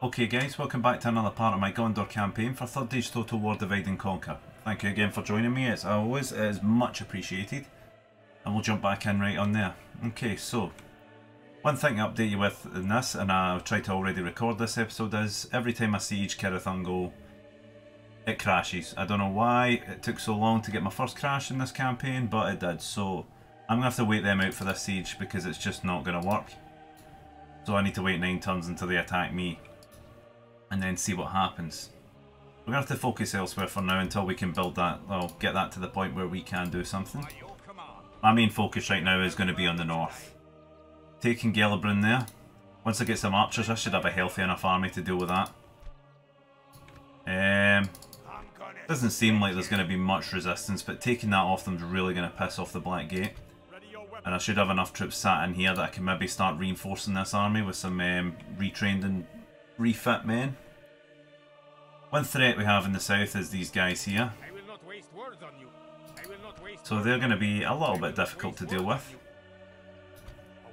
Okay guys, welcome back to another part of my Gondor campaign for 3rd Age Total War Divide and Conquer. Thank you again for joining me, as always, it is much appreciated. And we'll jump back in right on there. Okay, so, one thing to update you with in this, and I've tried to already record this episode, is every time I siege Cirith, it crashes. I don't know why it took so long to get my first crash in this campaign, but it did, so I'm going to have to wait them out for this siege because it's just not going to work. So I need to wait 9 turns until they attack me, and then see what happens. We're going to have to focus elsewhere for now until we can build that, well, get that to the point where we can do something. My main focus right now is going to be on the north. Taking Gellibrand there. Once I get some archers, I should have a healthy enough army to deal with that. Doesn't seem like there's going to be much resistance, but taking that off them is really going to piss off the Black Gate. And I should have enough troops sat in here that I can maybe start reinforcing this army with some retrained and refit men. One threat we have in the south is these guys here. So they're going to be a little bit difficult to deal with.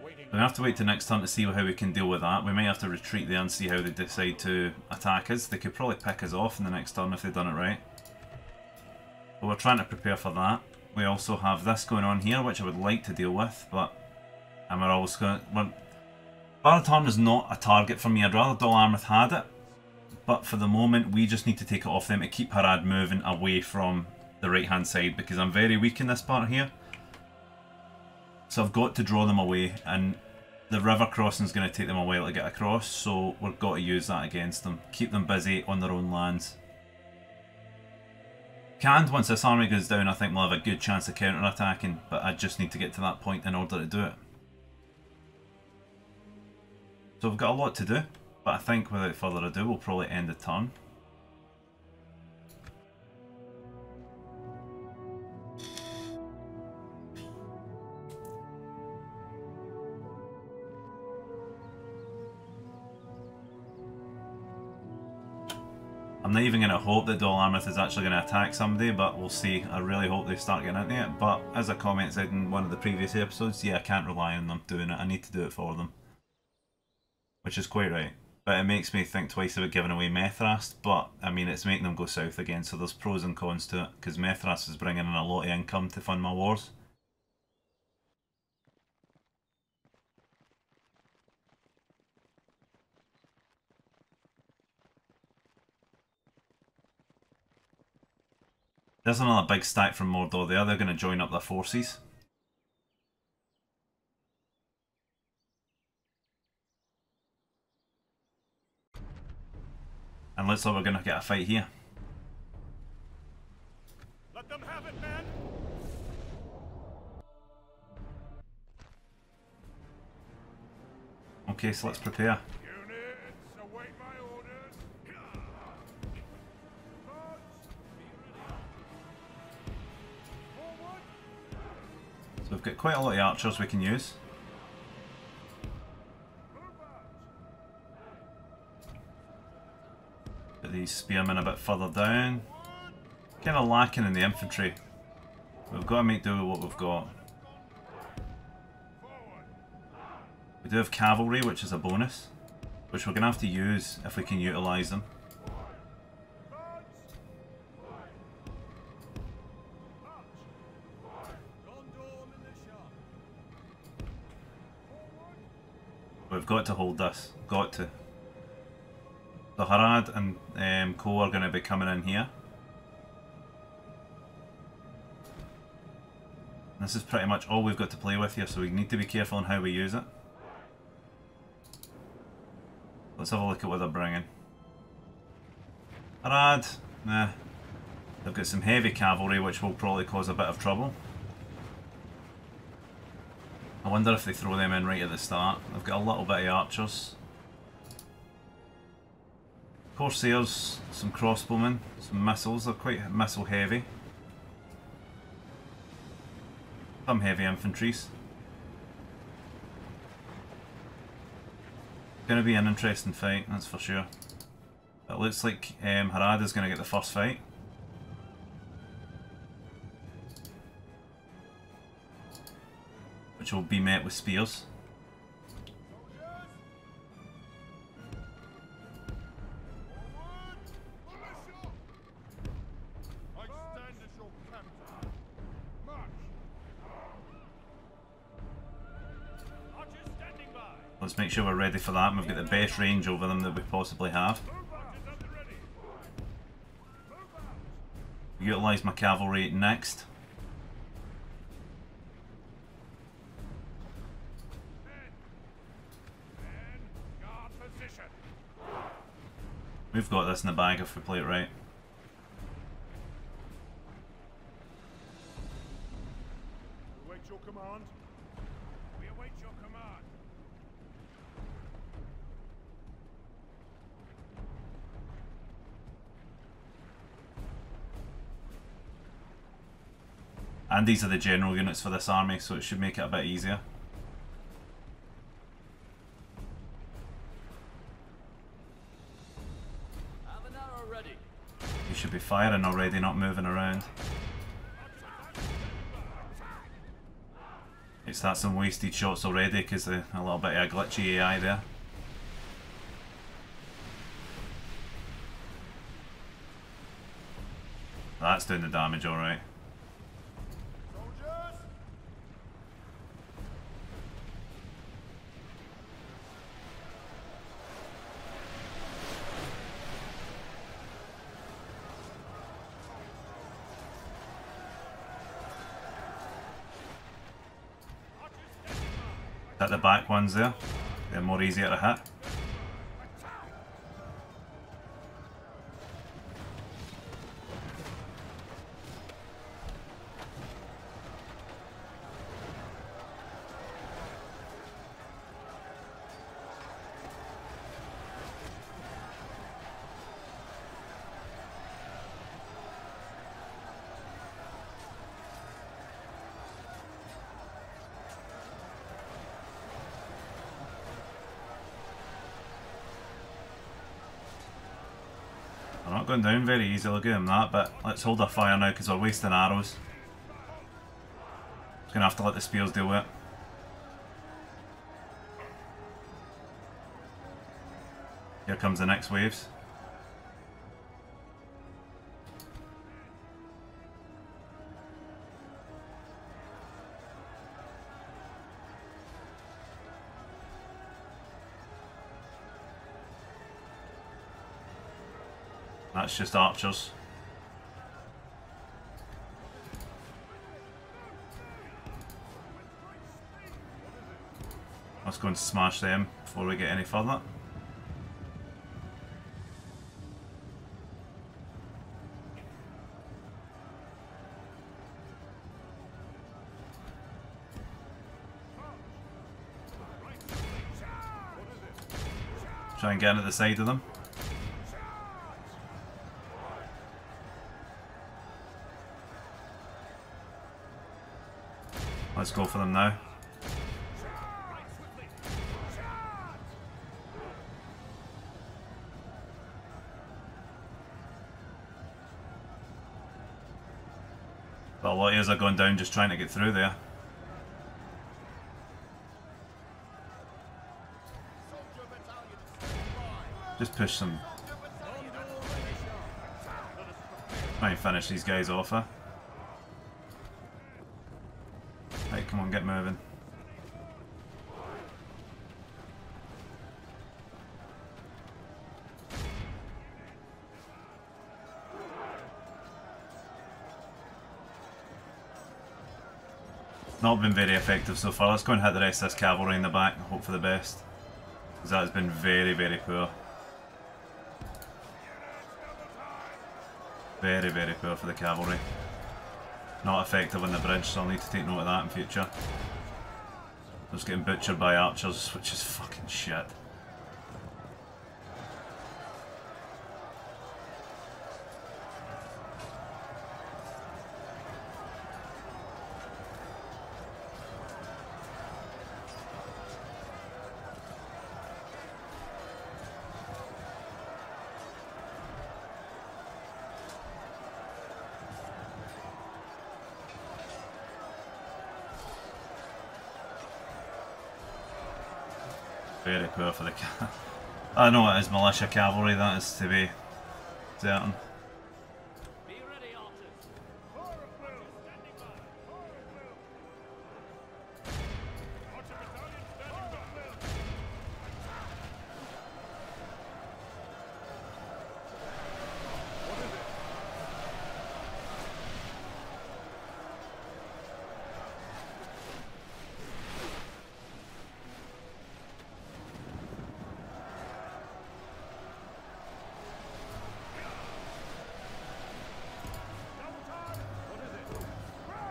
We're going to have to wait till next turn to see how we can deal with that. We might have to retreat there and see how they decide to attack us. They could probably pick us off in the next turn if they've done it right. But we're trying to prepare for that. We also have this going on here, which I would like to deal with, but we're always going to... Baratarn is not a target for me. I'd rather Dol Amroth had it, but for the moment we just need to take it off them to keep Harad moving away from the right hand side, because I'm very weak in this part here. So I've got to draw them away, and the river crossing is going to take them a while to get across, so we've got to use that against them. Keep them busy on their own lands. And once this army goes down, I think we'll have a good chance of counter-attacking, but I just need to get to that point in order to do it. So we've got a lot to do, but I think without further ado we'll probably end the turn. I'm not even going to hope that Dol Amroth is actually going to attack somebody, but we'll see. I really hope they start getting into it, but as I commented in one of the previous episodes, yeah, I can't rely on them doing it. I need to do it for them. Which is quite right. But it makes me think twice about giving away Methrast, but I mean it's making them go south again, so there's pros and cons to it, because Methrast is bringing in a lot of income to fund my wars. There's another big stack from Mordor there, they're going to join up their forces. And looks like we're going to get a fight here. Let them have it, man. Okay, so let's prepare. Units, await my orders. So we've got quite a lot of archers we can use. Put these spearmen a bit further down. Kind of lacking in the infantry. We've got to make do with what we've got. We do have cavalry, which is a bonus, which we're going to have to use if we can utilise them. We've got to hold this. Got to. So Harad and Co are going to be coming in here. This is pretty much all we've got to play with here, so we need to be careful on how we use it. Let's have a look at what they're bringing. Harad, nah. They've got some heavy cavalry, which will probably cause a bit of trouble. I wonder if they throw them in right at the start. They've got a little bit of archers. Corsairs, some crossbowmen, some missiles. They're quite missile heavy. Some heavy infantries. Going to be an interesting fight, that's for sure. It looks like Harad is going to get the first fight. Which will be met with spears. Let's make sure we're ready for that, and we've got the best range over them that we possibly have. Utilise my cavalry next. We've got this in the bag if we play it right. We await your command. We await your command. And these are the general units for this army, so it should make it a bit easier. You should be firing already, not moving around. It's that some wasted shots already because a little bit of a glitchy AI there. That's doing the damage alright. Hit the back ones there, they're more easier to hit. We're not going down very easily, I'll give him that, but let's hold our fire now because we're wasting arrows. Just gonna have to let the spears deal with it. Here comes the next waves. That's just archers. Let's go and smash them before we get any further. Try and get into the side of them. Let's go for them now. But a lot of us are going down just trying to get through there. Just push some. Try and finish these guys off, huh? Right, come on, get moving. Not been very effective so far. Let's go and hit the rest of this cavalry in the back and hope for the best. Because that has been very, very poor. Very, very poor for the cavalry. Not effective on the bridge, so I'll need to take note of that in future. Just getting butchered by archers, which is fucking shit. Very poor for the I know it is militia cavalry, that is to be certain.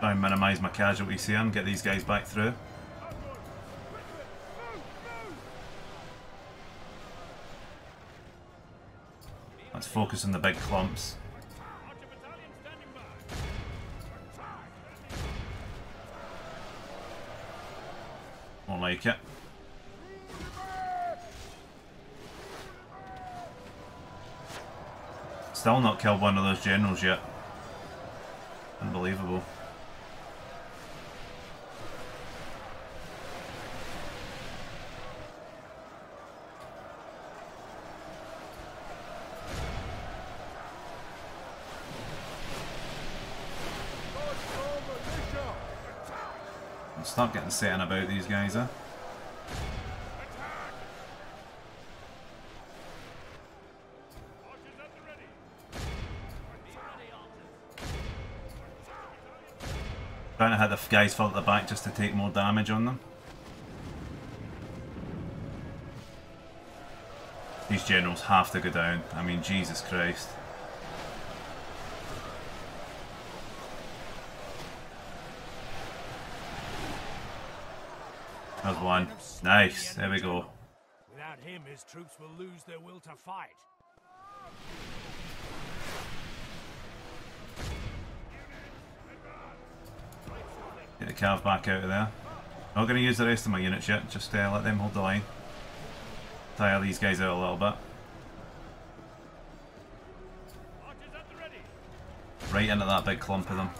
Try and minimise my casualties here and get these guys back through. Let's focus on the big clumps. Won't like it. Still not killed one of those generals yet. Unbelievable. Start getting setting about these guys, huh? Trying to hit the guys further at the back just to take more damage on them. These generals have to go down. I mean, Jesus Christ. There's one. Nice. There we go. Without him, his troops will lose their will to fight. Get the cav back out of there. Not going to use the rest of my units yet. Just let them hold the line. Tire these guys out a little bit. Right into that big clump of them.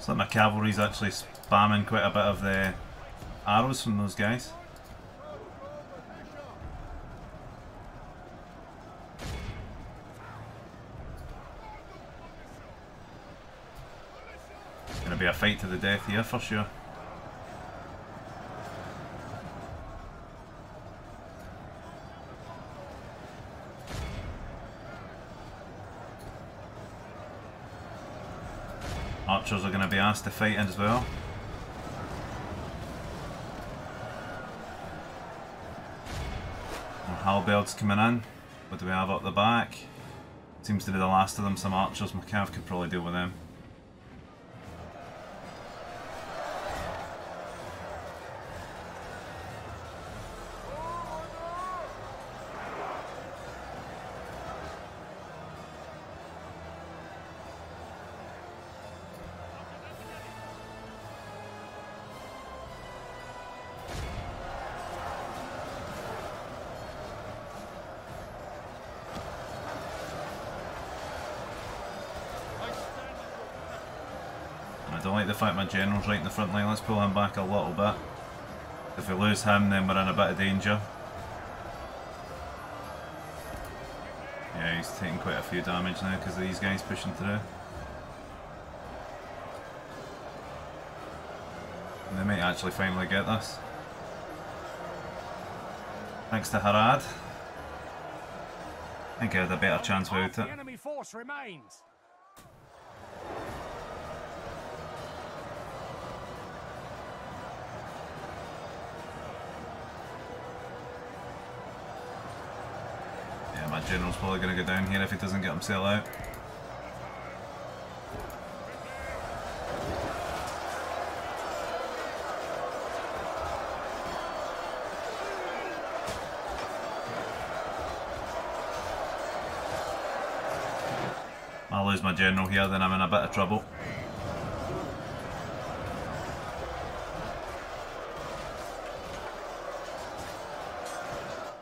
Looks like my cavalry's actually spamming quite a bit of the arrows from those guys. It's going to be a fight to the death here for sure. Archers are going to be asked to fight as well. More halberds coming in. What do we have up the back? Seems to be the last of them. Some archers. Macav could probably deal with them. I don't like the fact my general's right in the front line. Let's pull him back a little bit. If we lose him, then we're in a bit of danger. Yeah, he's taking quite a few damage now because of these guys pushing through. And they might actually finally get this. Thanks to Harad. I think I had a better chance without it. The enemy force remains. Yeah, my general's probably going to go down here if he doesn't get himself out. I'll lose my general here, then I'm in a bit of trouble.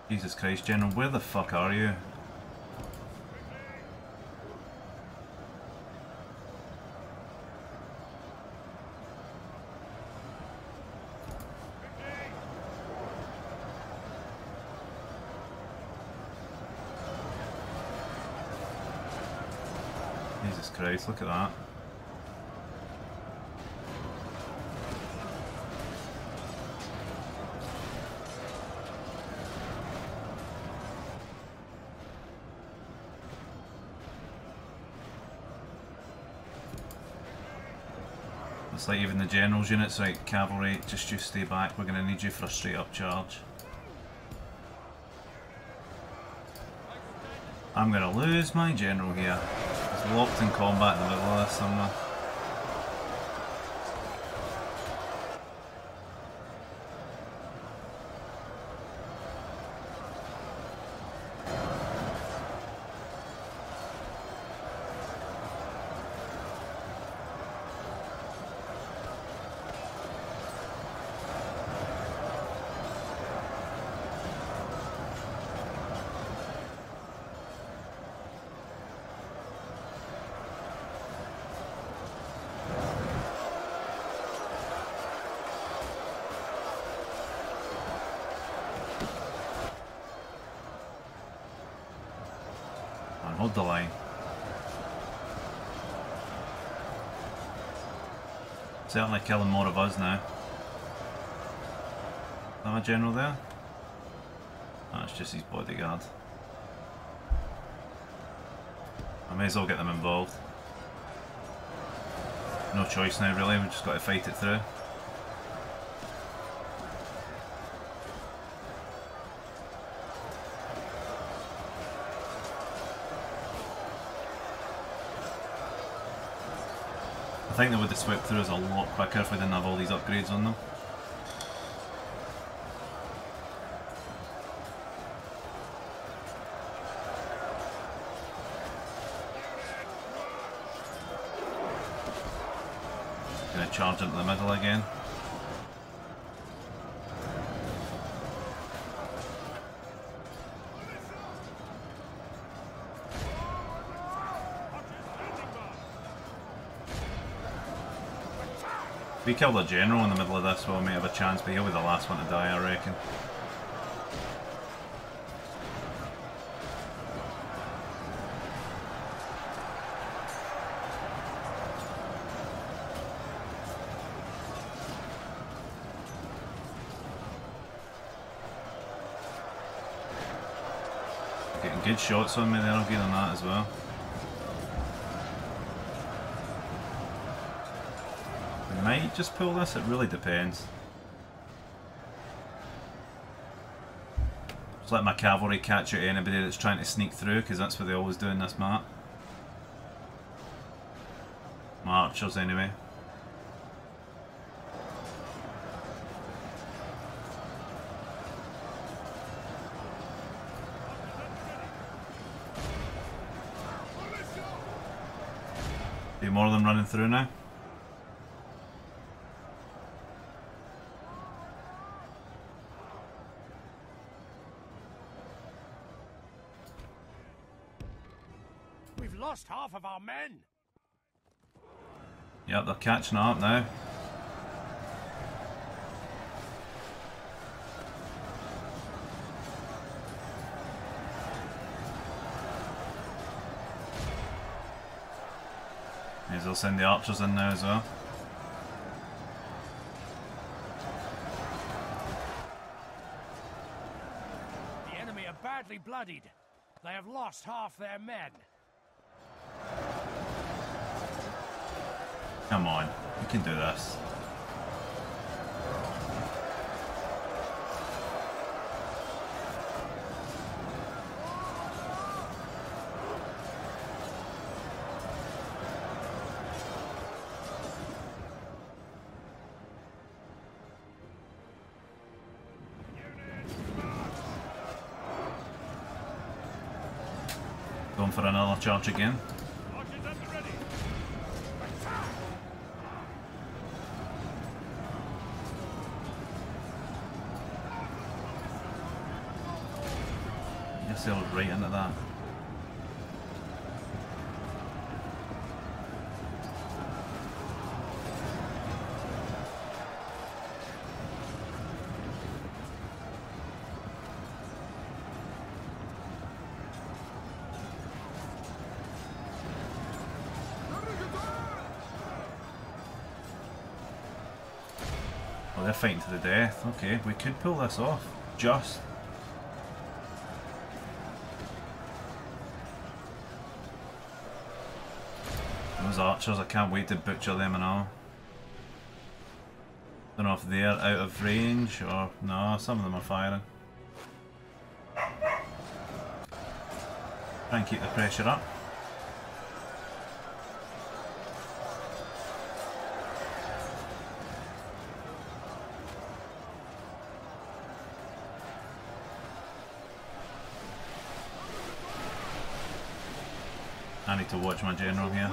Jesus Christ, General, where the fuck are you? Jesus Christ, look at that. It's like even the generals units, right, cavalry, just you stay back, we're going to need you for a straight up charge. I'm going to lose my general here. He's locked in combat in the middle of this somewhere. Hold the line. Certainly killing more of us now. Is that my general there? That's just his bodyguard. I may as well get them involved. No choice now really, we've just got to fight it through. I think they would have swept through us a lot quicker if we didn't have all these upgrades on them. Gonna charge into the middle again. If we kill the general in the middle of this, well, we may have a chance, but he'll be the last one to die, I reckon. Getting good shots on me there, I'll give them that as well. Might just pull this, it really depends. Just let my cavalry catch out anybody that's trying to sneak through, because that's what they always do in this map. My archers anyway. A few more of them running through now. Lost half of our men. Yep, they're catching up now. May as well send the archers in now as well. The enemy are badly bloodied. They have lost half their men. Come on, we can do this. Going for another charge again. Sailed right into that. they're fighting to the death. Okay, we could pull this off. Just. Those archers, I can't wait to butcher them and all. Don't know if they're out of range or... no, some of them are firing. Try and keep the pressure up. I need to watch my general here.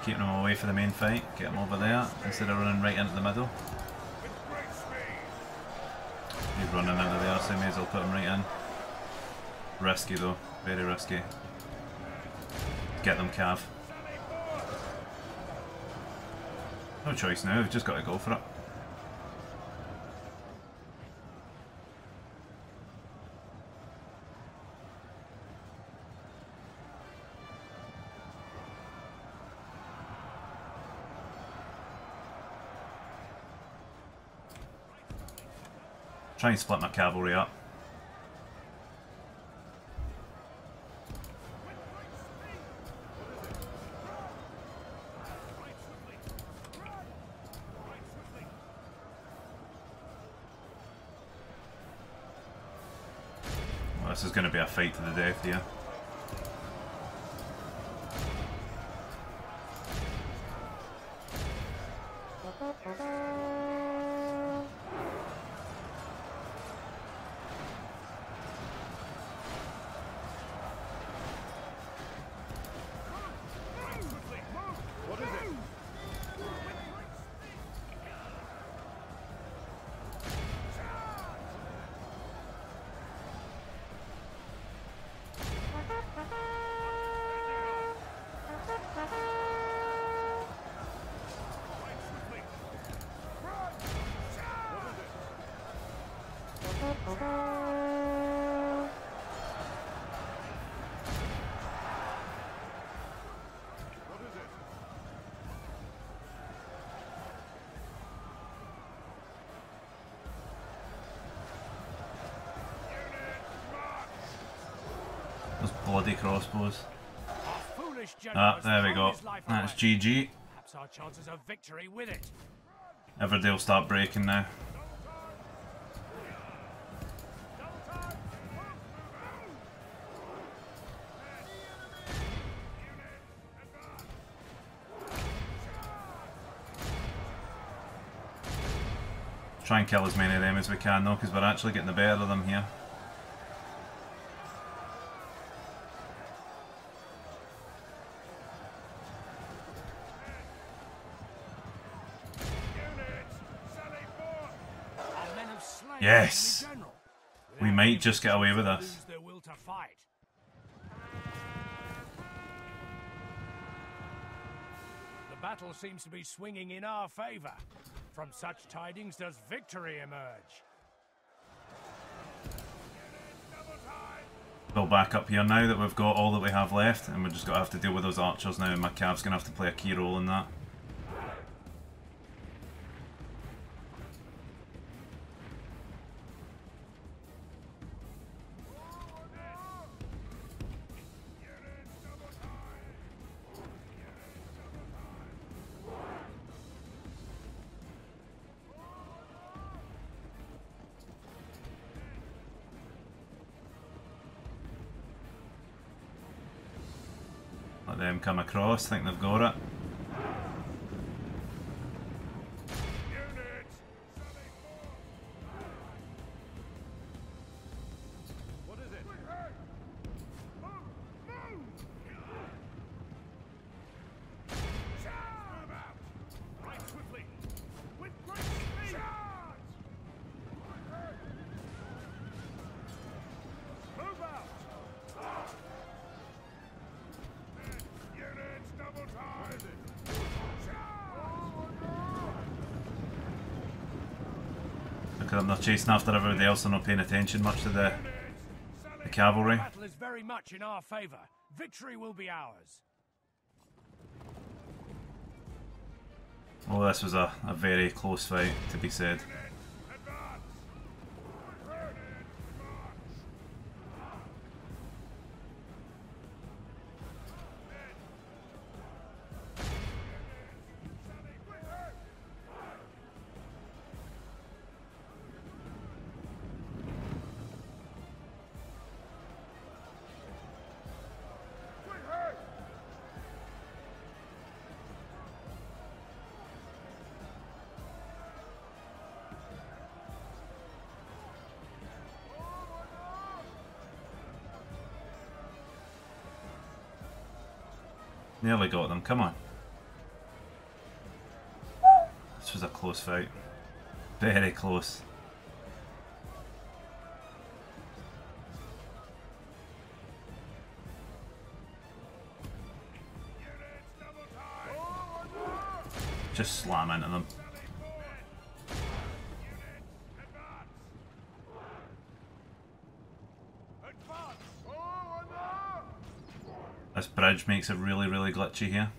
Keeping them away for the main fight, get them over there instead of running right into the middle. He's running into there, so may as well put him right in. Risky though, very risky. Get them, Cav. No choice now, we've just got to go for it. Try and split my cavalry up. Well, this is going to be a fight to the death here. Those bloody crossbows. Ah, there we go. That's GG. Perhaps our chances of victory with it. Everybody will start breaking now. Try and kill as many of them as we can though, because we're actually getting the better of them here. Yes! We might just get away with this. The battle seems to be swinging in our favor. From such tidings does victory emerge. Build back up here now that we've got all that we have left, and we're just going to have to deal with those archers now, and my Cav's going to have to play a key role in that. Let them come across, think they've got it. Look at them, they're chasing after everybody else and not paying attention much to the cavalry. The battle is very much in our favor. Victory will be ours. Oh, this was a very close fight, to be said. Nearly got them, come on. This was a close fight. Very close. Just slam into them. This bridge makes it really, really glitchy here.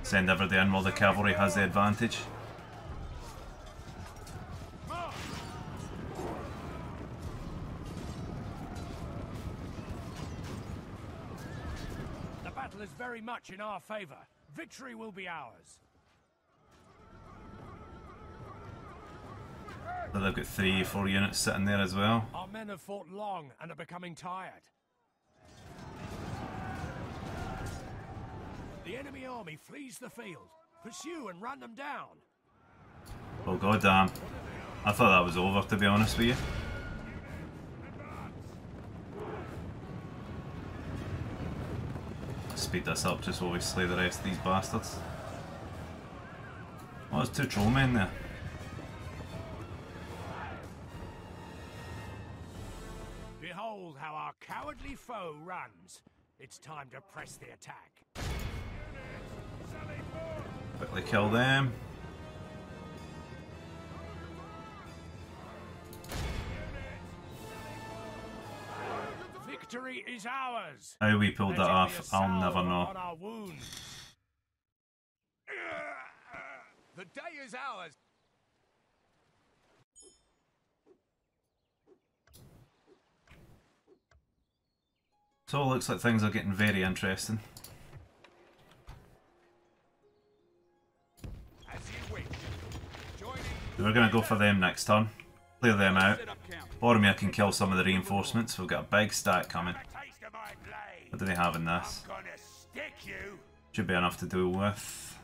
Send everybody in while the cavalry has the advantage. The battle is very much in our favor. Victory will be ours. But they've got 3 or 4 units sitting there as well. Our men have fought long and are becoming tired. The enemy army flees the field. Pursue and run them down. Oh god damn. I thought that was over, to be honest with you. Speed this up just while we slay the rest of these bastards. Oh, there's 2 troll men there. Behold how our cowardly foe runs. It's time to press the attack. Quickly kill them. Victory is ours. How we pulled that off, I'll never know. On our wounds. The day is ours. So it looks like things are getting very interesting. As you wish. Join in. We're going to go for them next turn. Clear them out. Boromir can kill some of the reinforcements. We've got a big stack coming. What do they have in this? Should be enough to deal with.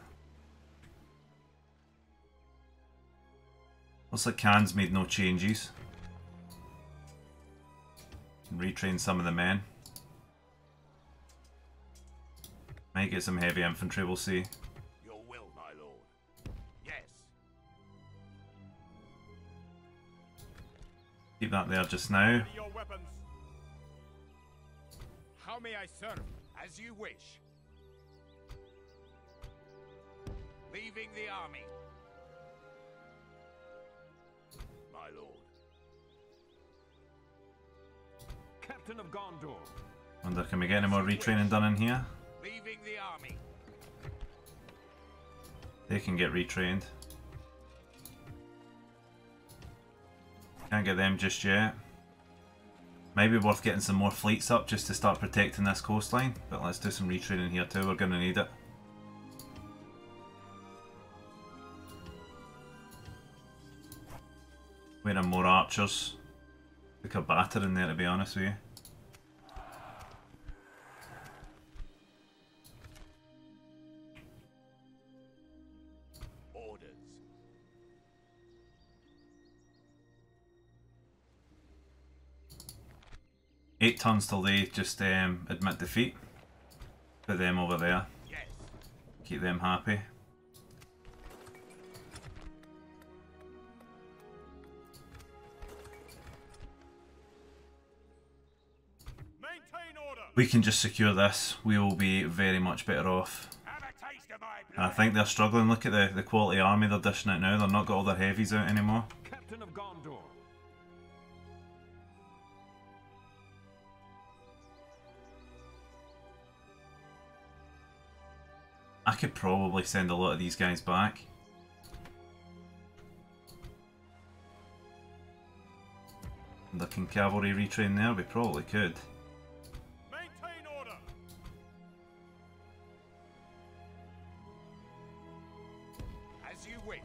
Looks like Khan's made no changes. Can retrain some of the men. Might get some heavy infantry, we'll see. Your will, my lord. Yes. Keep that there just now. Your weapons. How may I serve? As you wish. Leaving the army. My lord. Captain of Gondor. Wonder, can we get any more retraining done in here? Leaving the army. They can get retrained. Can't get them just yet. Maybe worth getting some more fleets up just to start protecting this coastline. But let's do some retraining here too, we're going to need it. We need more archers. Like a batter in there, to be honest with you. Orders. 8 turns till they just admit defeat. Put them over there. Yes. Keep them happy. Maintain order. We can just secure this. We will be very much better off. Have a taste of my And I think they're struggling. Look at the quality army they're dishing out now. They're not got all their heavies out anymore. Captain of Gondor. I could probably send a lot of these guys back. The cavalry retrain there, we probably could. Maintain order. As you wish.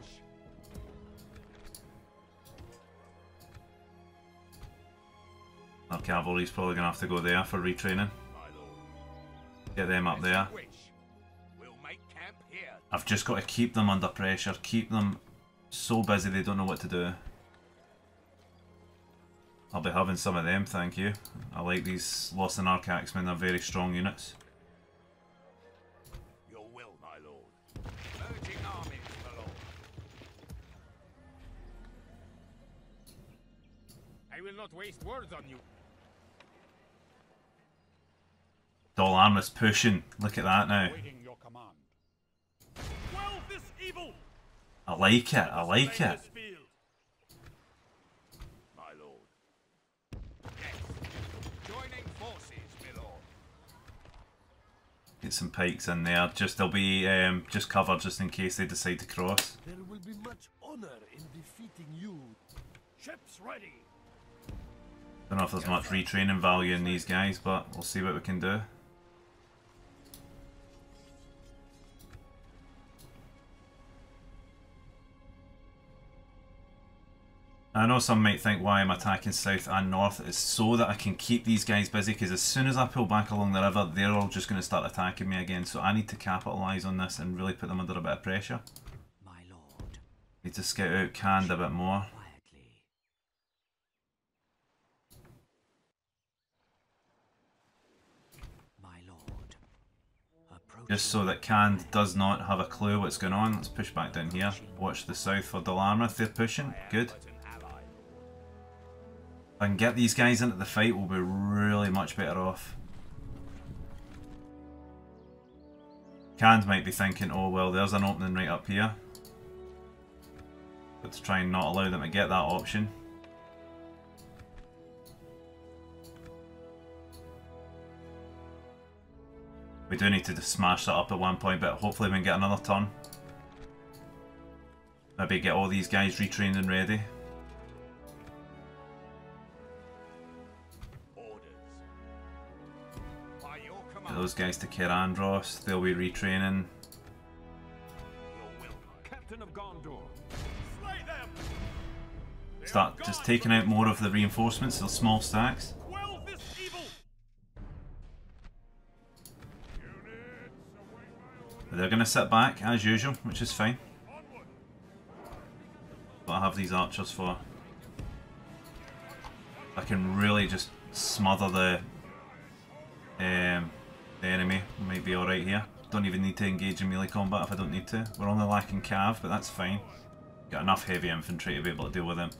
Our cavalry's probably going to have to go there for retraining. My lord. Get them up there. Wish. We'll make camp here. I've just got to keep them under pressure, keep them so busy they don't know what to do. I'll be having some of them, thank you. I like these Lost in Ark Axemen, they're very strong units. Your will, my lord. Merging armies, my lord. I will not waste words on you. Dol Armor's pushing, look at that now. Waiting your command. Quell this evil. I like it, I like it. My lord. Yes. Joining forces, my lord. Get some pikes in there, just they'll be just covered just in case they decide to cross. There will be much honor in defeating you. Ships ready. Don't know if there's much retraining value in these guys, but we'll see what we can do. I know some might think why I'm attacking south and north. It's so that I can keep these guys busy, because as soon as I pull back along the river, they're all just going to start attacking me again. So I need to capitalise on this and really put them under a bit of pressure. My lord. Need to scout out Canned a bit more. Quietly. My lord. Just so that Canned does not have a clue what's going on. Let's push back down here. Watch the south for Dol Armor. If they're pushing, good. If I can get these guys into the fight, we'll be really much better off. Canned might be thinking, oh well, there's an opening right up here. But to try and not allow them to get that option. We do need to smash that up at one point, but hopefully we can get another turn. Maybe get all these guys retrained and ready. Get those guys to Kerandros, they'll be retraining. Captain of Gondor. Slay them. Start just taking out more of the reinforcements, those small stacks. Quell this evil. But they're going to sit back as usual, which is fine. But I have these archers for. I can really just smother the enemy. Might be alright here. Don't even need to engage in melee combat if I don't need to. We're only lacking cav, but that's fine. Got enough heavy infantry to be able to deal with them.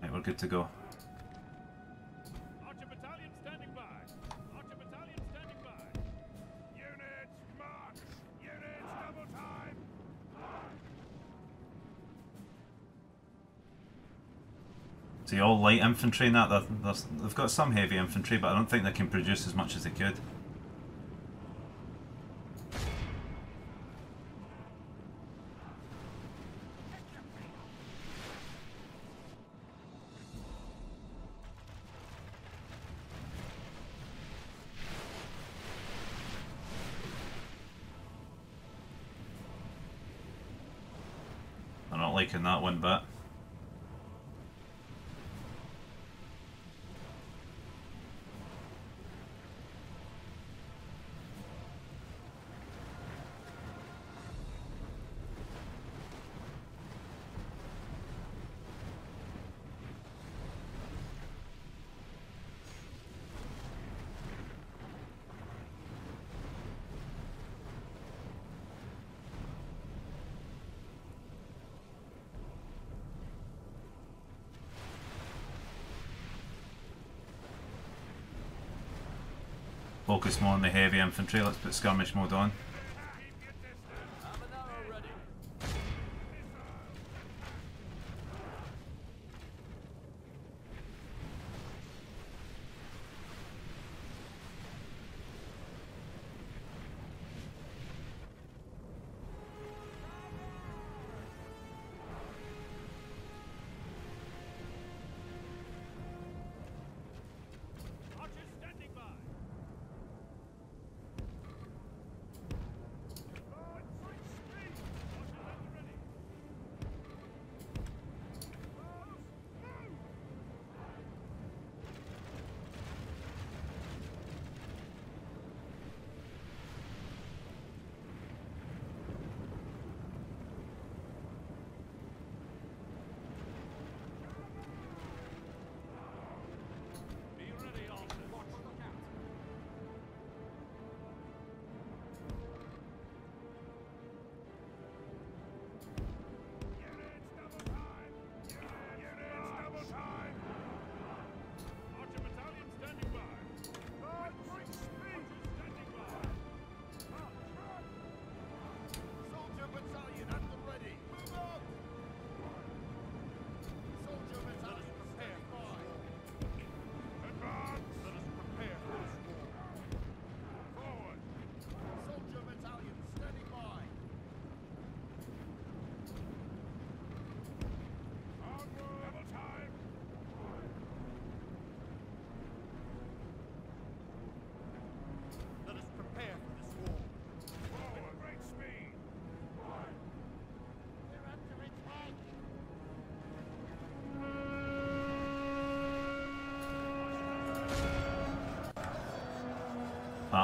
Right, we're good to go. Archer battalion standing by. Archer battalion standing by. Units, march! Units, double time! See, all light infantry and that, they've got some heavy infantry, but I don't think they can produce as much as they could. I'm not liking that one bit. Focus more on the heavy infantry, let's put skirmish mode on.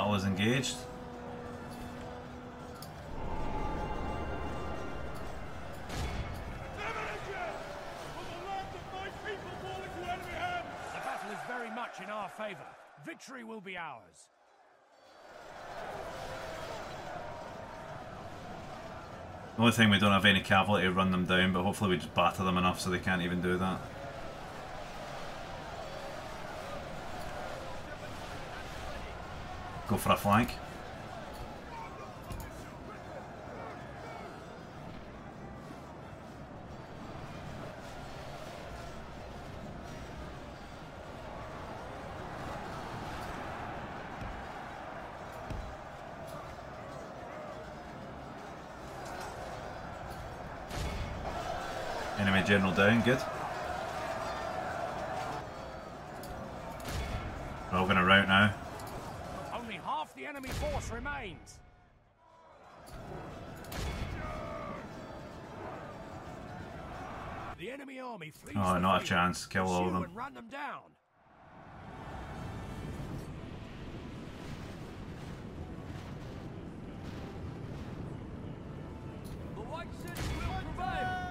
battle is engaged. The battle is very much in our favor. Victory will be ours. The only thing, we don't have any cavalry to run them down, but hopefully we just batter them enough so they can't even do that. Go for a flank. Enemy general down, good. We're all going to rout now. Only half the enemy force remains. The enemy army flees Oh, the not a field. chance. Kill all of Pursue them. and run them down. The White City will prevail.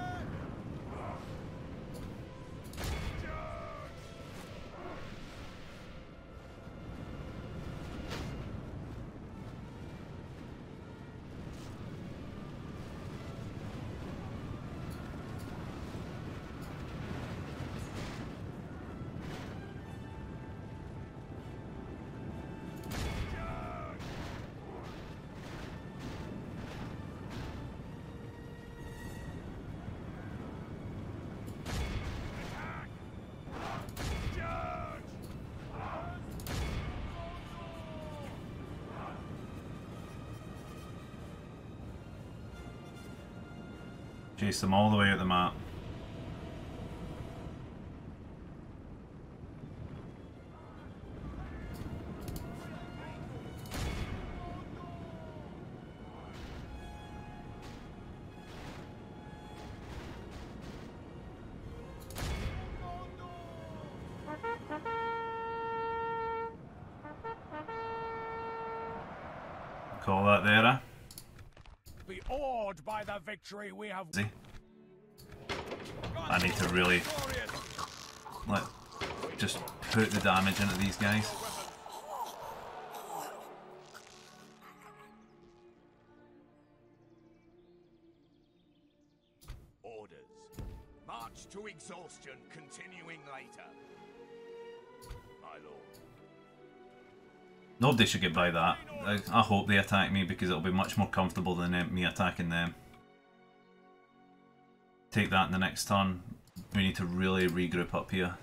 Chase them all the way out the map. Call that there, eh? Be awed by the victory we have. See? I need to really just put the damage into these guys. Orders. March to exhaustion, continuing later. My lord. Nobody should get by that. I hope they attack me because it'll be much more comfortable than me attacking them. Take that in the next turn. We need to really regroup up here.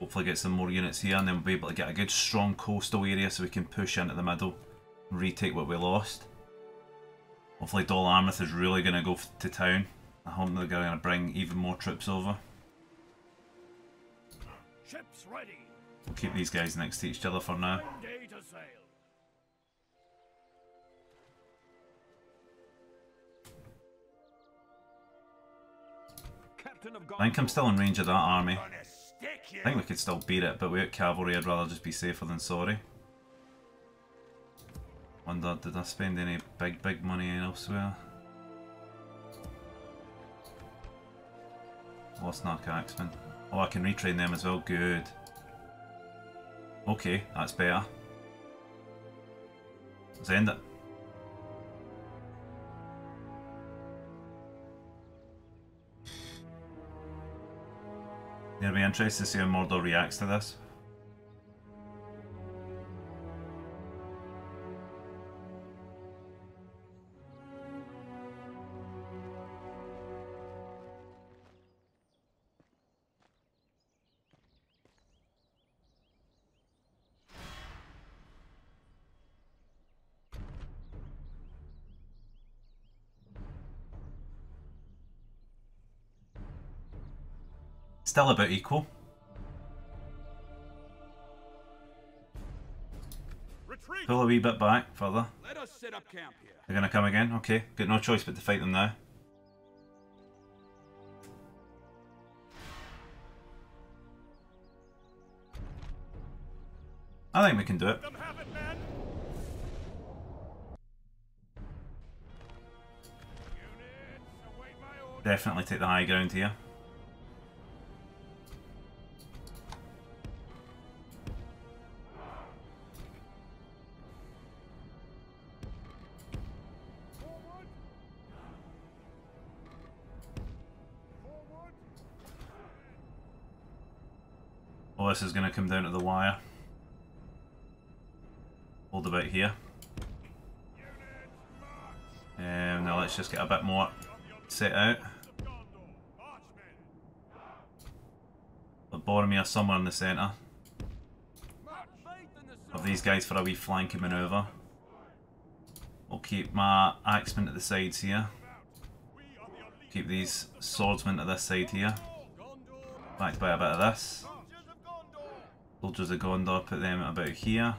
Hopefully get some more units here and then we'll be able to get a good strong coastal area so we can push into the middle and retake what we lost. Hopefully Dol Amroth is really going to go to town. I hope they're going to bring even more troops over. Ships ready. We'll keep these guys next to each other for now. Day to sail. Captain of I think I'm still in range of that army. Gonna stick you. I think we could still beat it, but without cavalry I'd rather just be safer than sorry. Wonder, did I spend any big money elsewhere? Lost Narc Axemen. Oh, I can retrain them as well, good. Okay, that's better. Let's end it. It'll be interesting to see how Mordor reacts to this. Still about equal. Retreat. Pull a wee bit back further. Let us set up camp here. They're gonna come again? Okay, got no choice but to fight them now. I think we can do it. Them have it, men. Units, await my orders. Definitely take the high ground here. Forward. Forward. Oh, this is going to come down to the wire. Hold about here. Now let's just get a bit more set out. But Boromir somewhere in the centre of these guys for a wee flanking manoeuvre. I'll keep my axemen at the sides here. Keep these swordsmen to this side here. Backed by a bit of this. Soldiers of Gondor, put them at about here.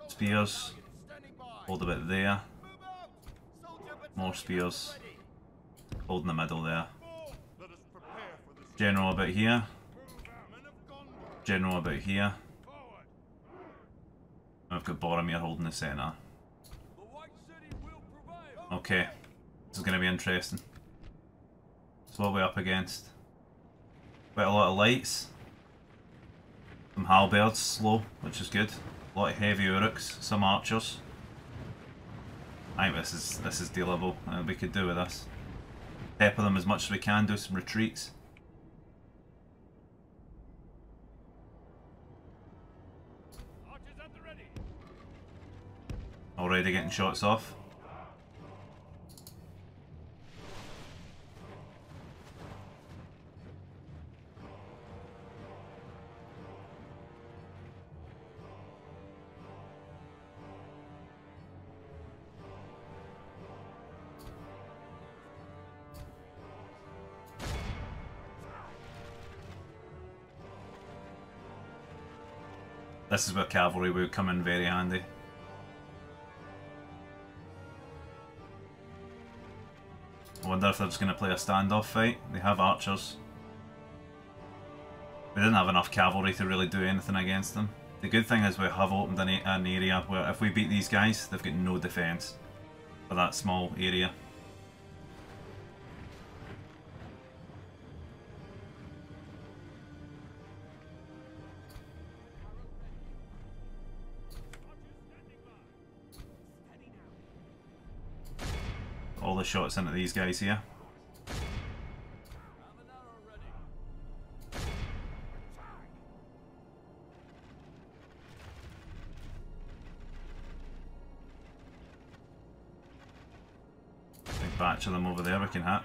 Spears, hold a bit there. More spears, hold in the middle there. General about here. General about here. I've got Boromir holding the centre. Okay, this is going to be interesting. So what are we up against? Quite a lot of lights. Some halberds, slow, which is good. A lot of heavy uruks, some archers. I think this is dealable. We could do with this. Pepper them as much as we can, do some retreats. Archers at the ready. Already getting shots off. This is where cavalry would come in very handy. I wonder if they're just going to play a standoff fight. They have archers. We didn't have enough cavalry to really do anything against them. The good thing is we have opened an area where if we beat these guys, they've got no defence for that small area. All the shots into these guys here. Big batch of them over there we can hit.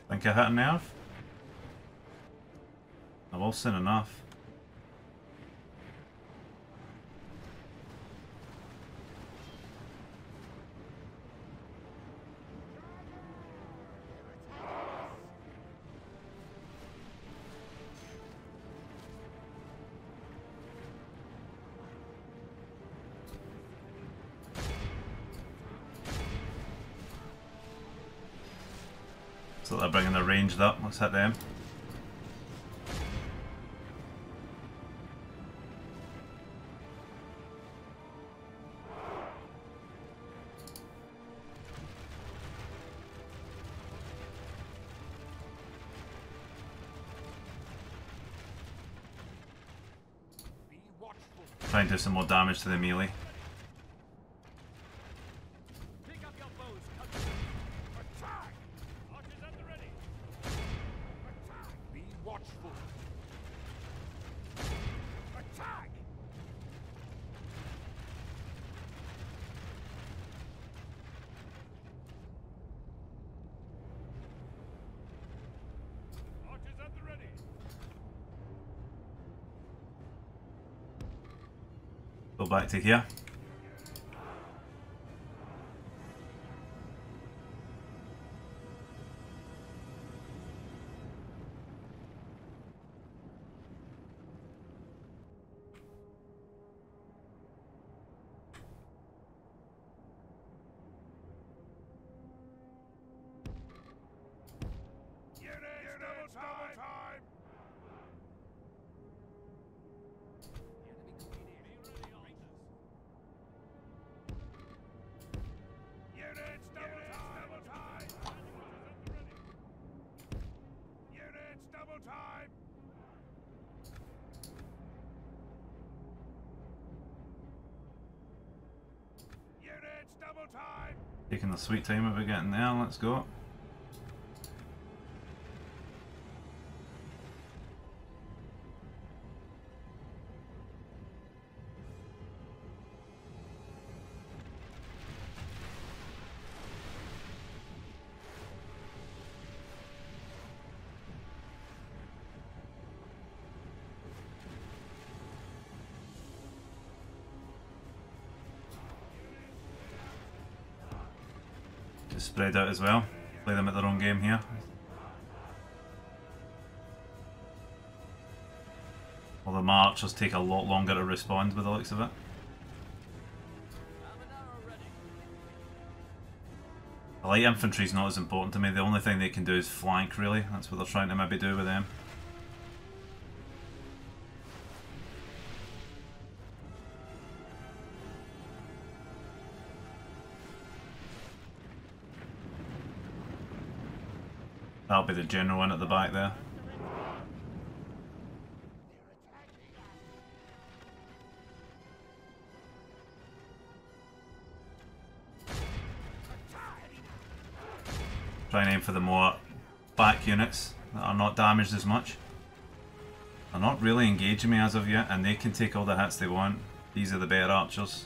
Think I hit a nerve? I've all seen enough. So they're bringing their range up. Let's hit them. Try and do some more damage to the melee. Go back to here. double time. Taking the sweet time about getting there, let's go. Just spread out as well. Play them at their own game here. Although my archers take a lot longer to respond with the looks of it. The light infantry's not as important to me. The only thing they can do is flank, really. That's what they're trying to maybe do with them. That'll be the general in at the back there. Try and aim for the more back units that are not damaged as much. They're not really engaging me as of yet, and they can take all the hits they want. These are the better archers.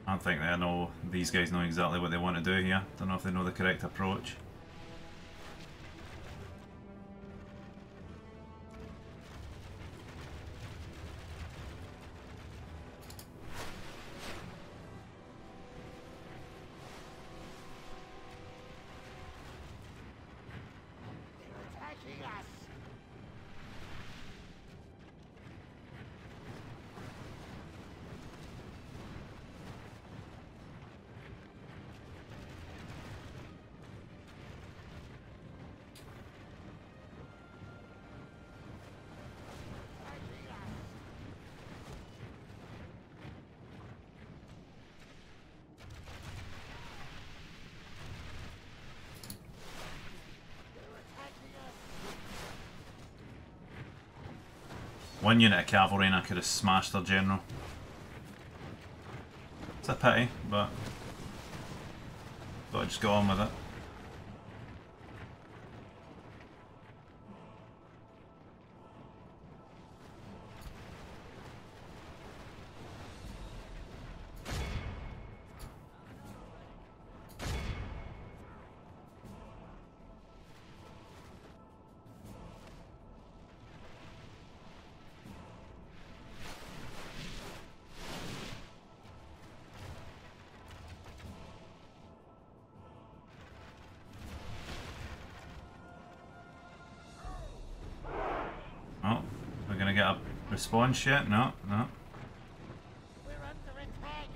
I don't think these guys know exactly what they want to do here. Don't know if they know the correct approach. One unit of cavalry and I could have smashed their general. It's a pity, but thought I'd just go on with it. Oh, we're gonna get a response yet? No, no. We're under attack.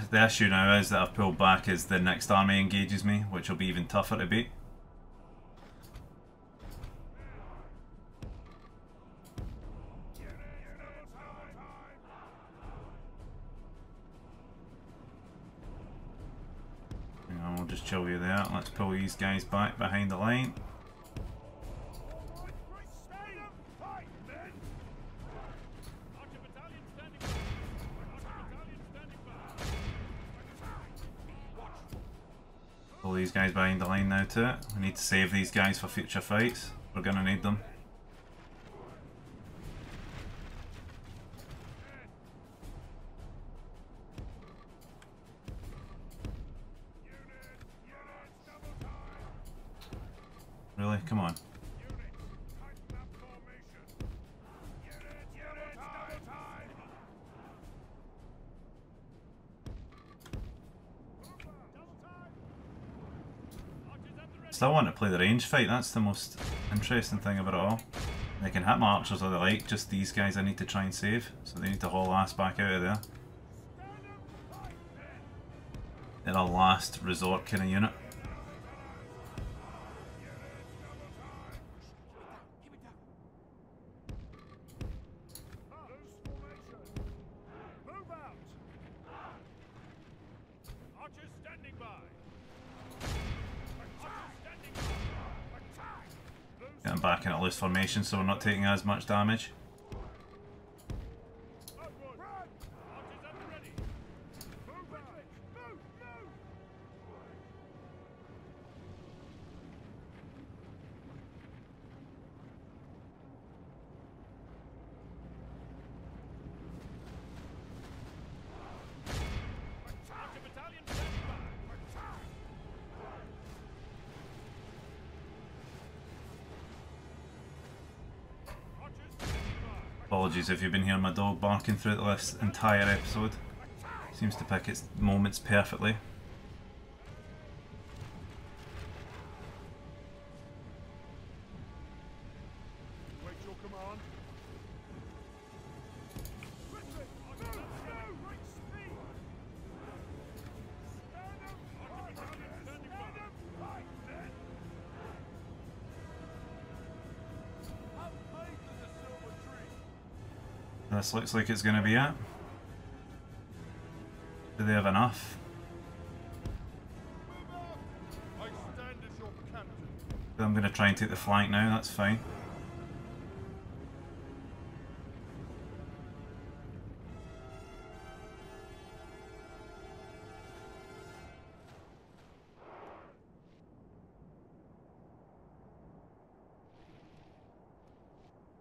The issue now is that I've pulled back as the next army engages me, which will be even tougher to beat. We'll just chill you there. Let's pull these guys back behind the line. Pull these guys behind the line now too. We need to save these guys for future fights. We're gonna need them. Really? Come on. Still want to play the range fight, that's the most interesting thing about it all. They can hit my archers or they like, just these guys I need to try and save, so they need to haul ass back out of there. They're a last resort kind of unit. sitting back in a loose formation so we're not taking as much damage. Apologies if you've been hearing my dog barking throughout this entire episode. Seems to pick its moments perfectly. This looks like it's going to be it. Do they have enough? I'm going to try and take the flank now, that's fine.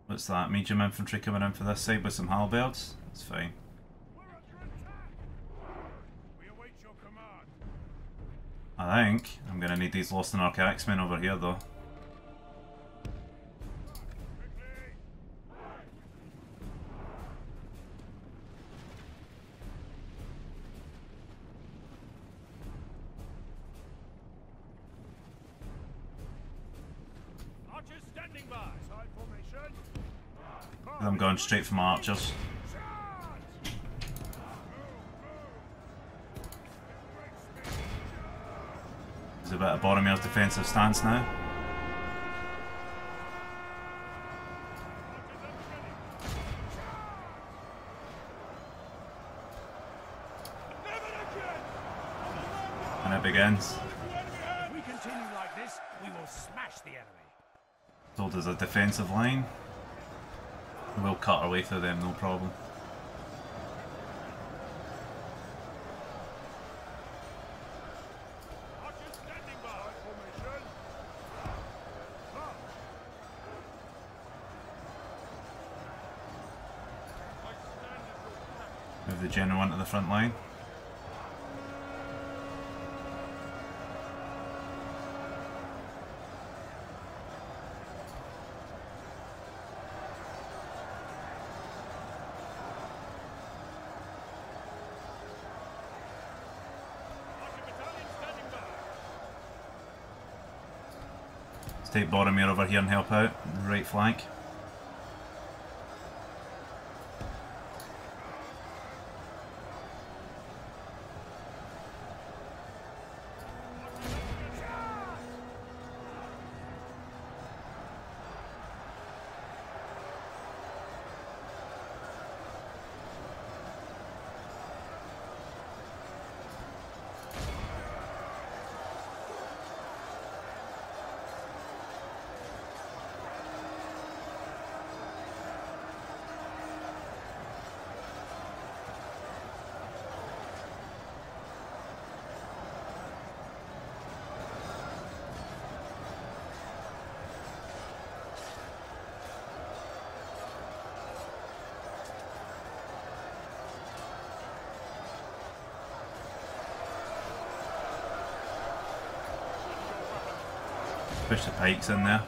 What's that? Medium infantry coming in for this side with some halberds? That's fine. I think I'm going to need these Lost in Ark axemen over here though. I'm going straight for my archers. There's a bit of Boromir's defensive stance now. And it begins. If we continue like this, we will smash the enemy. So there's a defensive line. We'll cut our way through them, no problem. Move the general onto the front line. Take Boromir over here and help out, right flank. Push the pikes in there.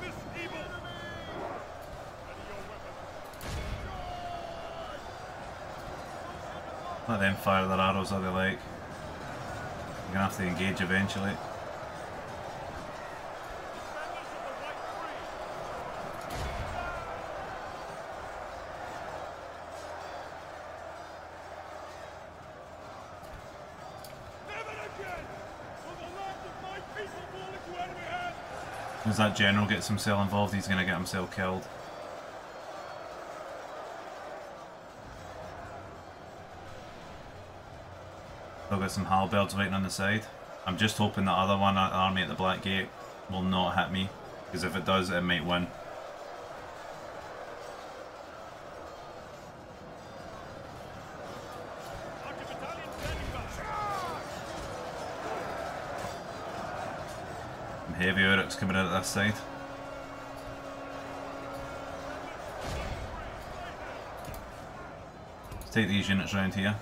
Let them fire their arrows how they like. You're gonna have to engage eventually. As that general gets himself involved, he's going to get himself killed. They'll get some halberds waiting on the side. I'm just hoping that other one, army at the Black Gate, will not hit me, because if it does, it might win. heavy Uruks coming out of this side. Let's take these units round here.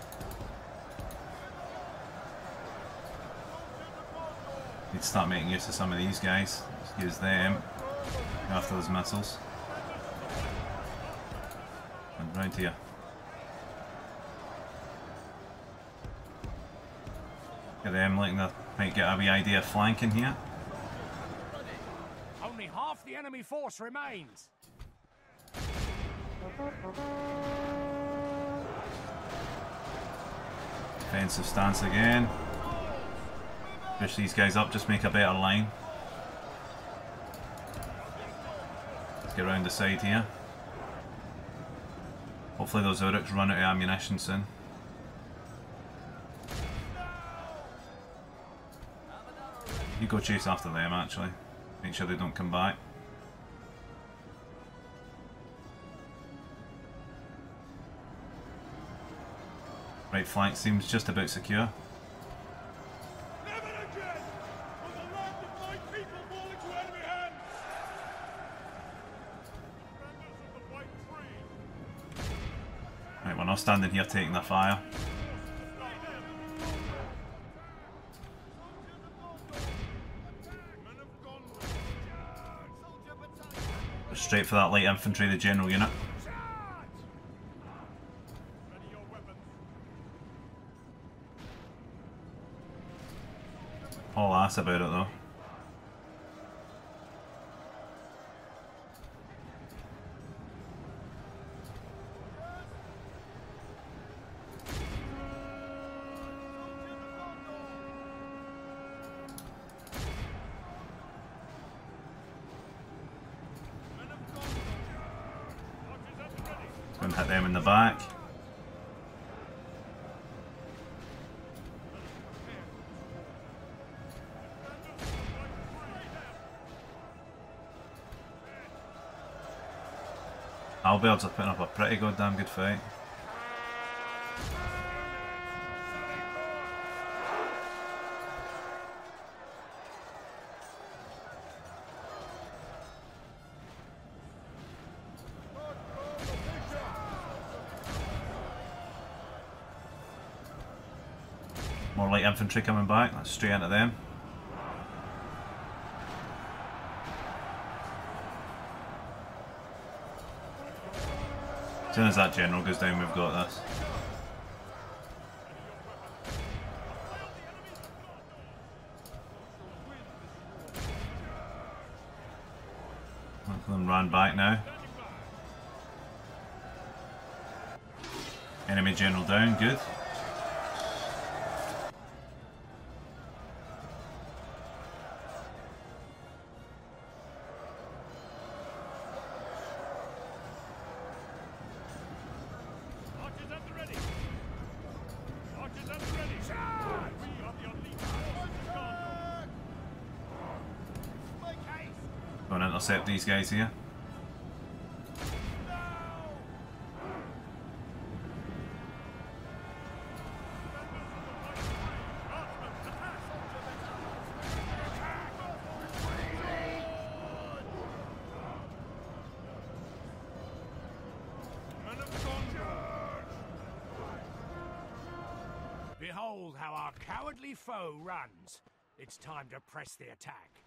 Need to start making use of some of these guys. Let's use them after those missiles. And round here. Get them like they might get a wee idea of flanking here. Only half the enemy force remains. Defensive stance again. Push these guys up, just make a better line. Let's get around the side here. Hopefully those Uruks run out of ammunition soon. You go chase after them actually. Make sure they don't come back. Right flank seems just about secure. Right, we're not standing here taking the fire. Straight for that light infantry, the general unit. All ass about it though. Going to hit them in the back. Halberds are putting up a pretty goddamn good fight. More light infantry coming back, that's straight into them. As soon as that general goes down, we've got this. One of them ran back now. Enemy general down, good. Go and intercept these guys here. Behold how our cowardly foe runs. It's time to press the attack.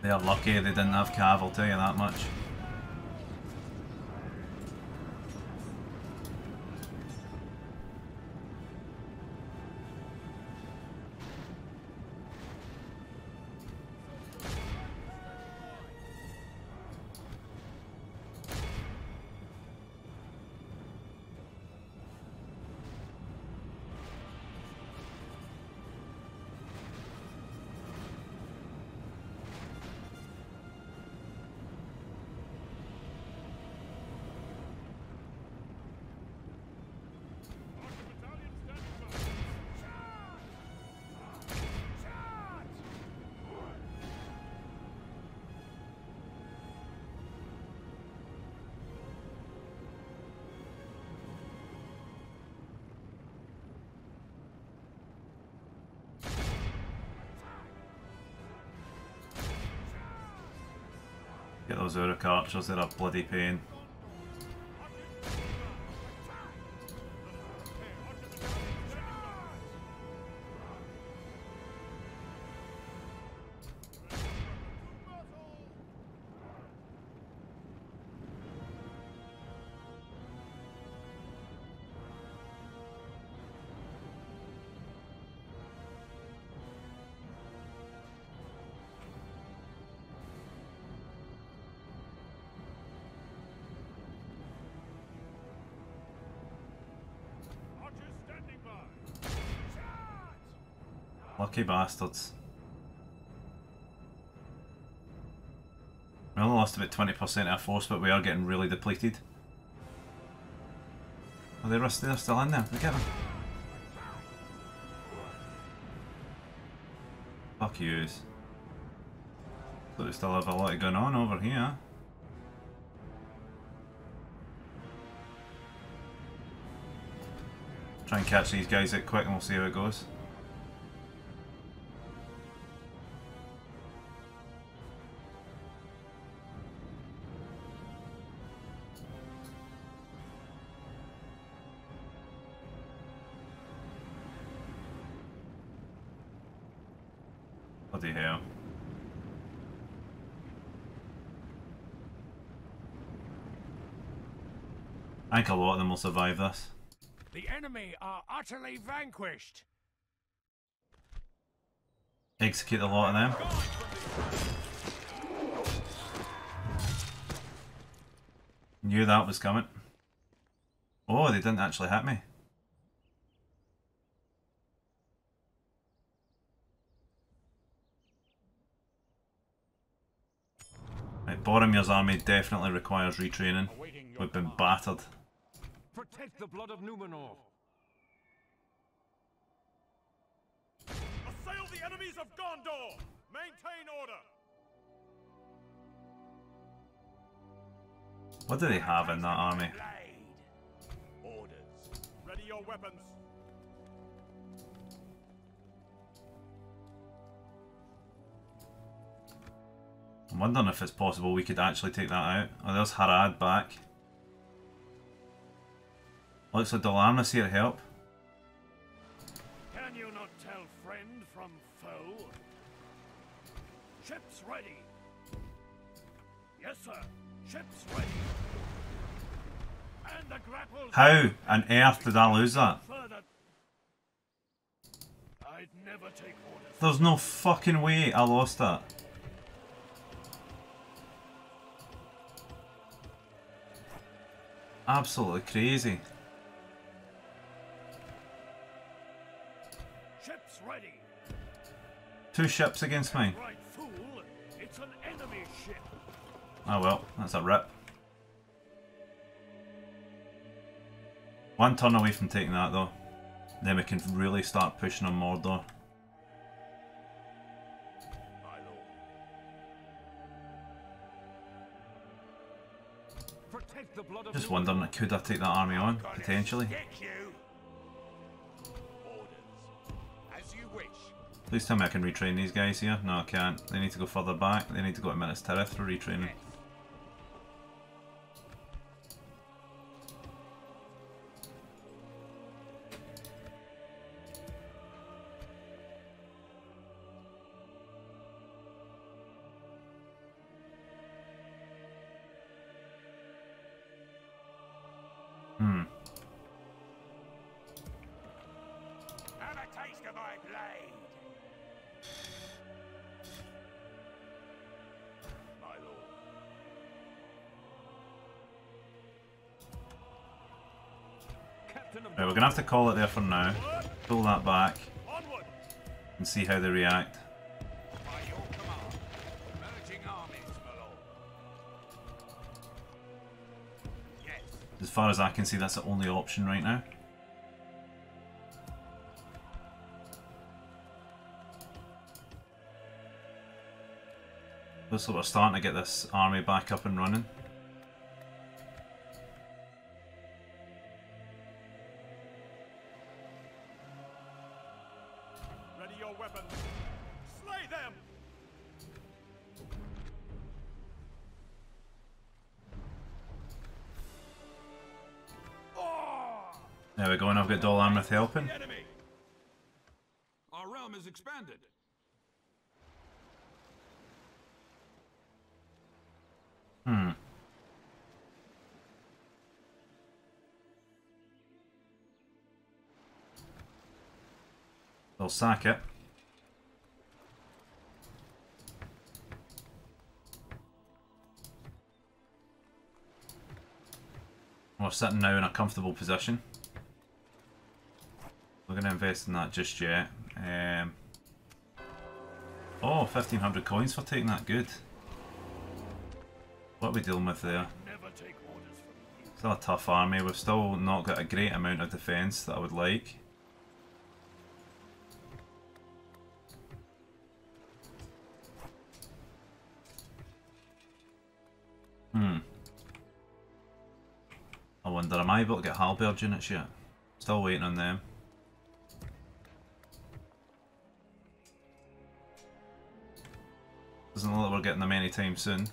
They're lucky they didn't have cav, I'll tell you that much. Get those Uruk archers, they're a bloody pain. Lucky bastards. We only lost about 20% of our force, but we are getting really depleted. Oh, they're still in there. Look at them. Fuck yous. So we still have a lot going on over here. Try and catch these guys out quick and we'll see how it goes. Bloody hell. I think a lot of them will survive this. The enemy are utterly vanquished. Execute a lot of them. Knew that was coming. Oh, they didn't actually hit me. Right, Boromir's army definitely requires retraining. We've been battered. Protect the blood of Numenor. Assail the enemies of Gondor! Maintain order! What do they have in that army? Orders. Ready your weapons. I'm wondering if it's possible we could actually take that out. Oh, there's Harad back. Looks like Dalamis here to help. Can you not tell friend from foe? Ships ready. Yes, sir. Ships ready. And the grapples. How on earth did I lose that? Further. I'd never take orders. There's no fucking way I lost that. Absolutely crazy. Ships ready. 2 ships against me. Right, fool. It's an enemy ship. Oh well, that's a rip. 1 turn away from taking that though. Then we can really start pushing on Mordor. My lord. Protect the blood of Just Numenor. wondering, could I take that army on? Potentially. Get you. Orders. As you wish. Please tell me I can retrain these guys here. No, I can't. They need to go further back. They need to go to Minas Tirith for retraining. Have a taste of my blade. My lord. Captain of Right, we're gonna have to call it there for now. Pull that back Onward. and see how they react. by your command. Merging armies, my lord. Yes. As far as I can see, that's the only option right now. Looks like we're starting to get this army back up and running. Ready your weapons. Slay them. There we go, and I've got Dol Amroth helping. Enemy. Our realm is expanded. They'll sack it. We're sitting now in a comfortable position. We're going to invest in that just yet. Oh, 1,500 coins for taking that. Good. What are we dealing with there? Never take orders from you. Still a tough army. We've still not got a great amount of defence that I would like. I wonder, am I able to get halberd units yet? Still waiting on them. Doesn't look like we're getting them anytime soon.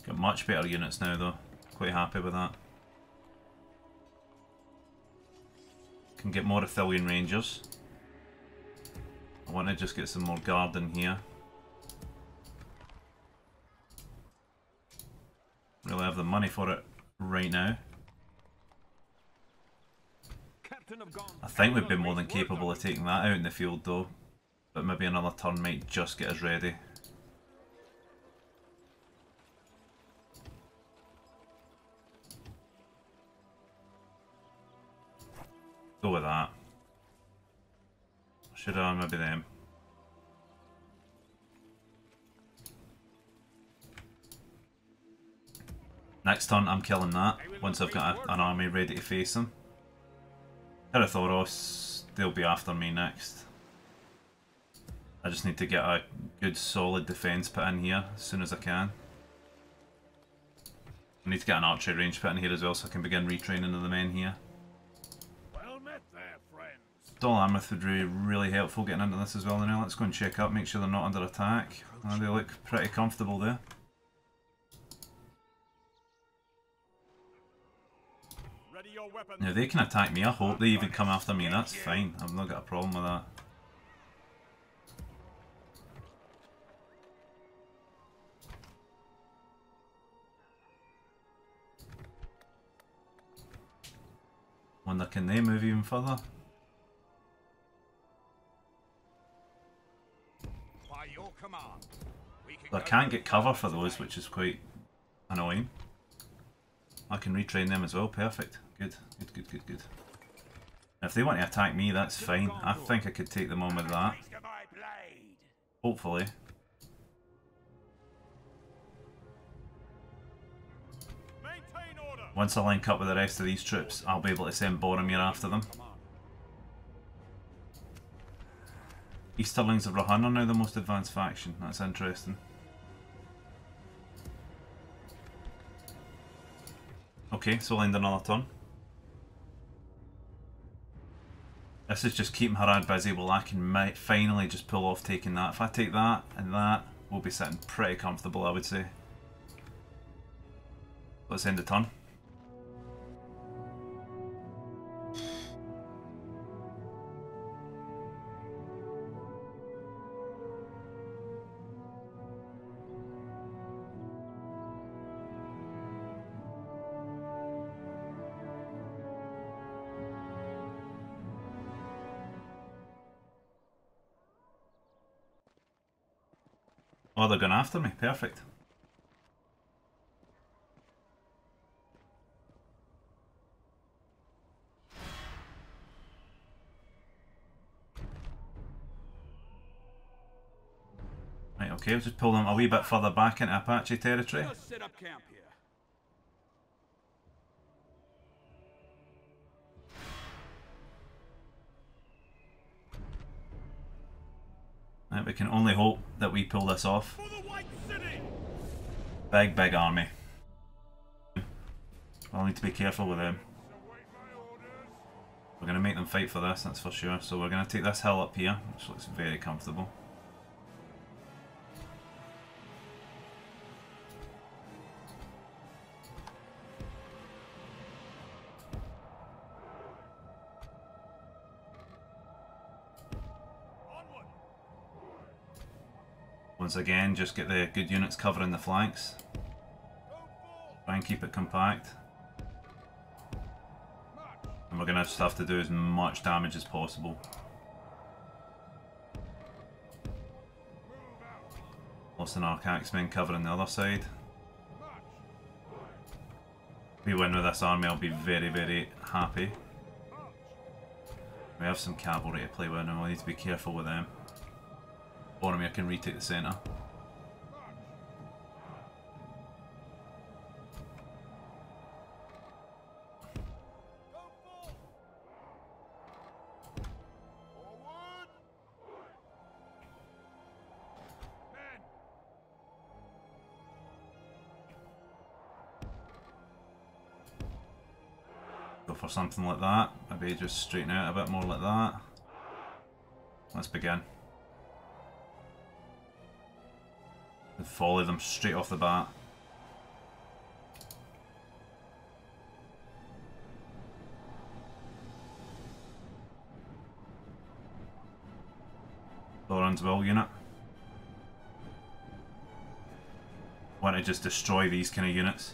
Got much better units now though. Quite happy with that. Can get more Athelian Rangers. I want to just get some more guard in here. Really have the money for it right now. I think we'd be more than capable of taking that out in the field though. But maybe another turn might just get us ready. Go with that. Should I? Maybe them. Next turn I'm killing that, once I've got an army ready to face them. Terathoros, they'll be after me next. I just need to get a good solid defence put in here as soon as I can. I need to get an archery range put in here as well so I can begin retraining the men here. Well met there, friends. Dol Amroth would be really helpful getting into this as well now. Let's go and check up, make sure they're not under attack. Oh, they look pretty comfortable there. Now they can attack me, I hope they even come after me, that's fine, I've not got a problem with that. Wonder, can they move even further? By your command, we can I can't get cover for those, which is quite annoying. I can retrain them as well, perfect. Good, good, good, good, good. If they want to attack me, that's fine. I think I could take them on with that. Hopefully. Once I link up with the rest of these troops, I'll be able to send Boromir after them. Easterlings of Rohan are now the most advanced faction, that's interesting. Okay, so I'll end another turn. This is just keeping Harad busy while I can finally just pull off taking that. If I take that and that, we'll be sitting pretty comfortable, I would say. Let's end the turn. Oh, they're going after me. Perfect. Right, okay, I'll just pull them a wee bit further back into Apache territory. just set up camp here. Right, we can only hope that we pull this off. Big, big army. I'll need to be careful with them. We're going to make them fight for this, that's for sure. So we're going to take this hill up here, which looks very comfortable. Once again, just get the good units covering the flanks. Try and keep it compact. And we're going to just have to do as much damage as possible. Lost an Arc Axeman covering the other side. If we win with this army, I'll be very, very happy. We have some cavalry to play with and we'll need to be careful with them. Boromir can retake the centre. Go for something like that. Maybe just straighten out a bit more like that. Let's begin. And volley them straight off the bat. Thorin's will unit. Want to just destroy these kind of units.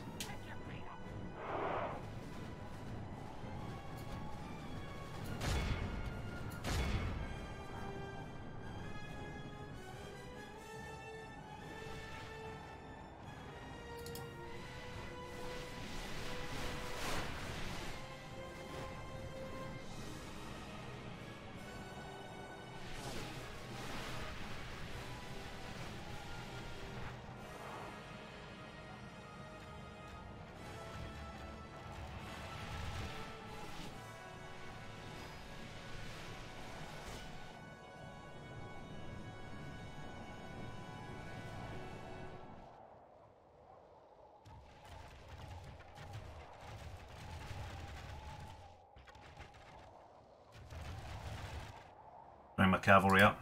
Bring my cavalry up.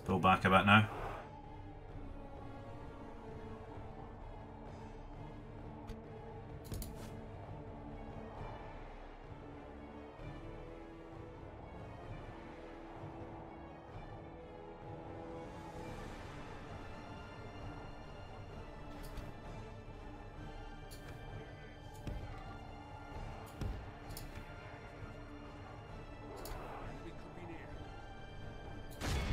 Pull back a bit now.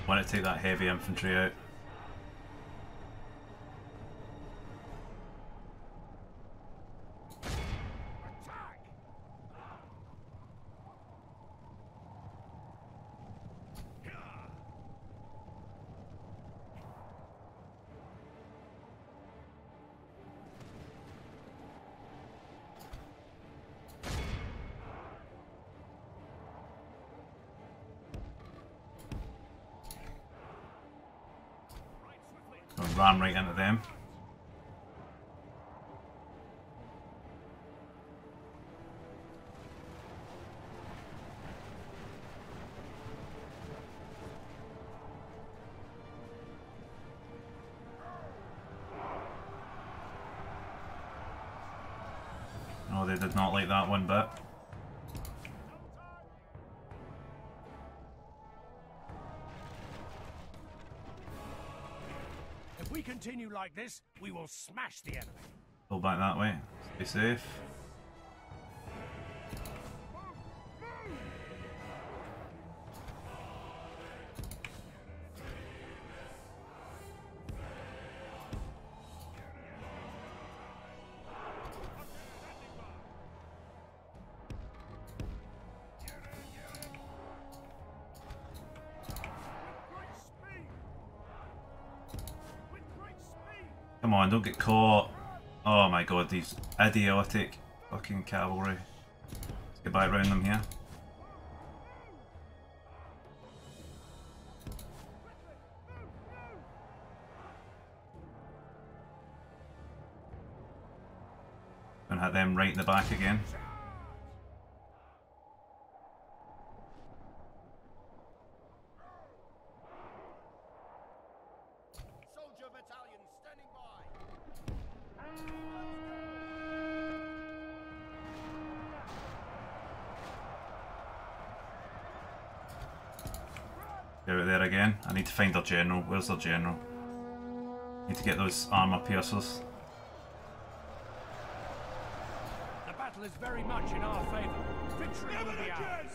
Want to take that heavy infantry out. Ran right into them. Oh, they did not like that one bit. If we continue like this, we will smash the enemy. Pull back that way. Stay safe. Come on, don't get caught. Oh my god, these idiotic fucking cavalry. Let's get back round them here. And hit them right in the back again. They're there again. I need to find their general. Where's their general? Need to get those armor piercers. The battle is very much in our favor. Victory will be ours.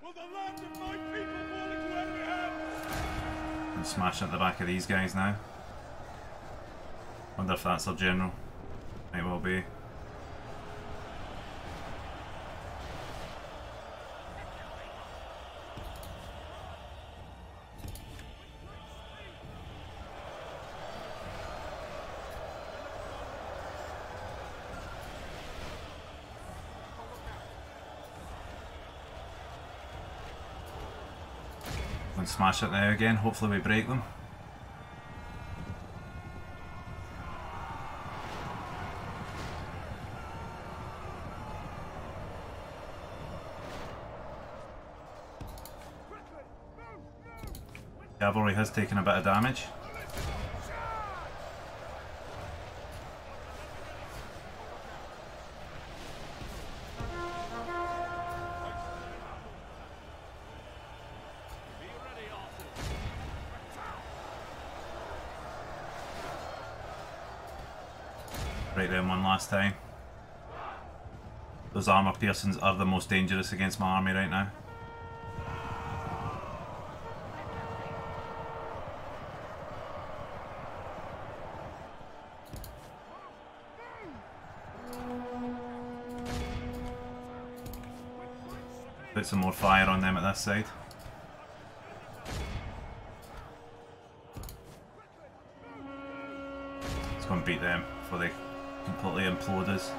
Will the land of my people fall into enemy hands? And smash at the back of these guys now. Wonder if that's their general. Might well be. And smash it there again, hopefully we break them. Cavalry has taken a bit of damage. Break them one last time. Those armor piercings are the most dangerous against my army right now. Put some more fire on them at this side. Let's go and beat them before they completely implode us.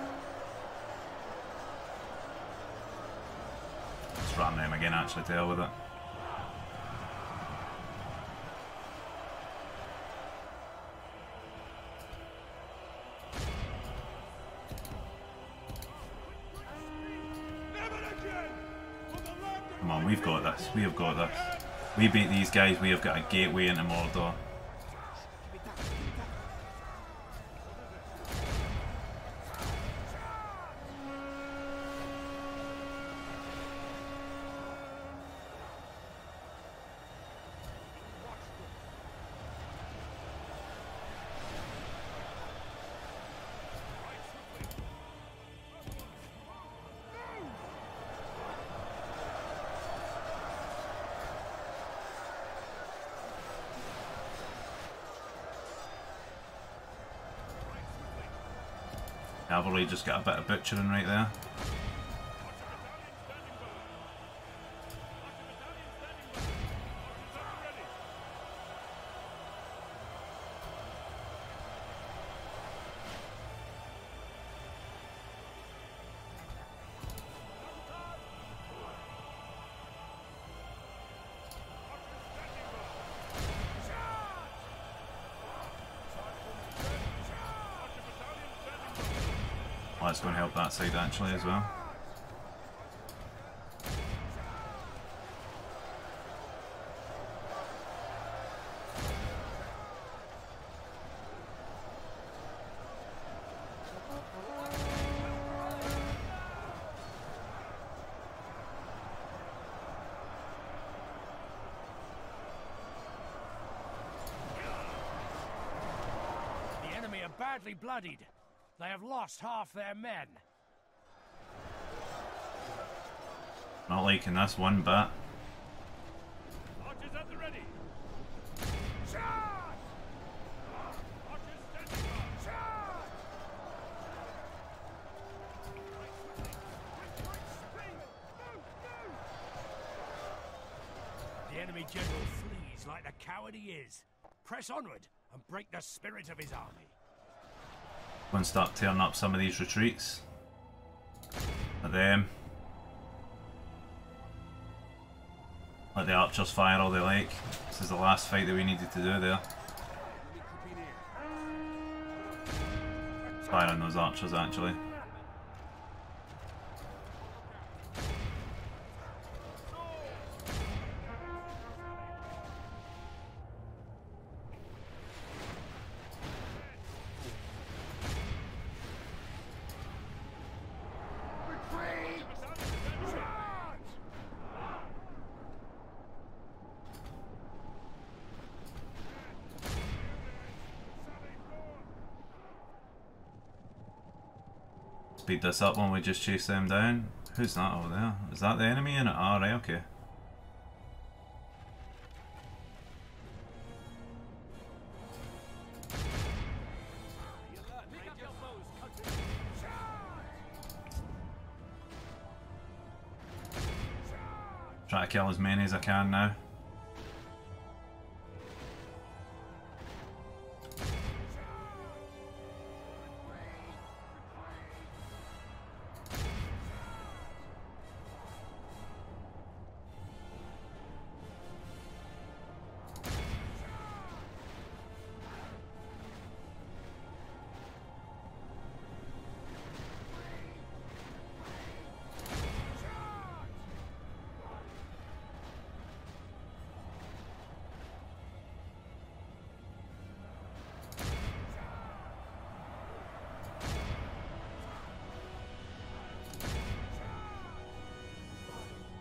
Let's ram them again actually to hell with it. Come on, we've got this. We have got this. We beat these guys, we have got a gateway into Mordor. Cavalry just got a bit of butchering right there. Let's go and help that side actually as well. The enemy are badly bloodied. They have lost half their men. Not liking this one bit. Archers at the ready. Charge! Archers standing by. Charge! The enemy general flees like the coward he is. Press onward and break the spirit of his army. Go and start tearing up some of these retreats. At them. Let the archers fire all they like. This is the last fight that we needed to do there. Fire on those archers actually. speed this up when we just chase them down. Who's that over there? Is that the enemy in it? Ah, right, okay. Try to kill as many as I can now.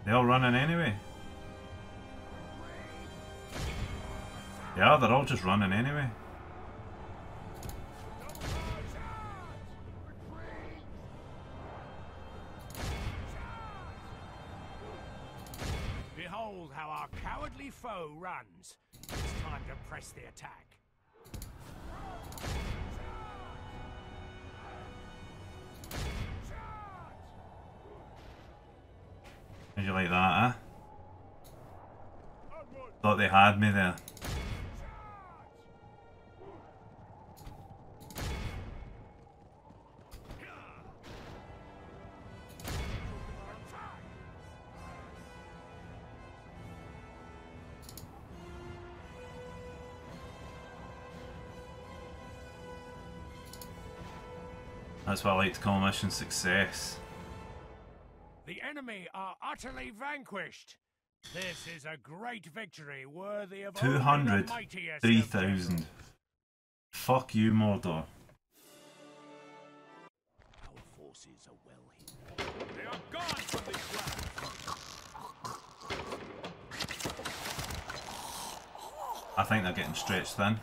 They're all running anyway. Yeah, they're all just running anyway. Behold how our cowardly foe runs. It's time to press the attack. How'd you like that, eh? Thought they had me there. That's what I like to call mission success. The enemy are utterly vanquished. This is a great victory worthy of only the mightiest of 203,000. Fuck you, Mordor. Our forces are well hidden. They are gone from this land. I think they're getting stretched thin.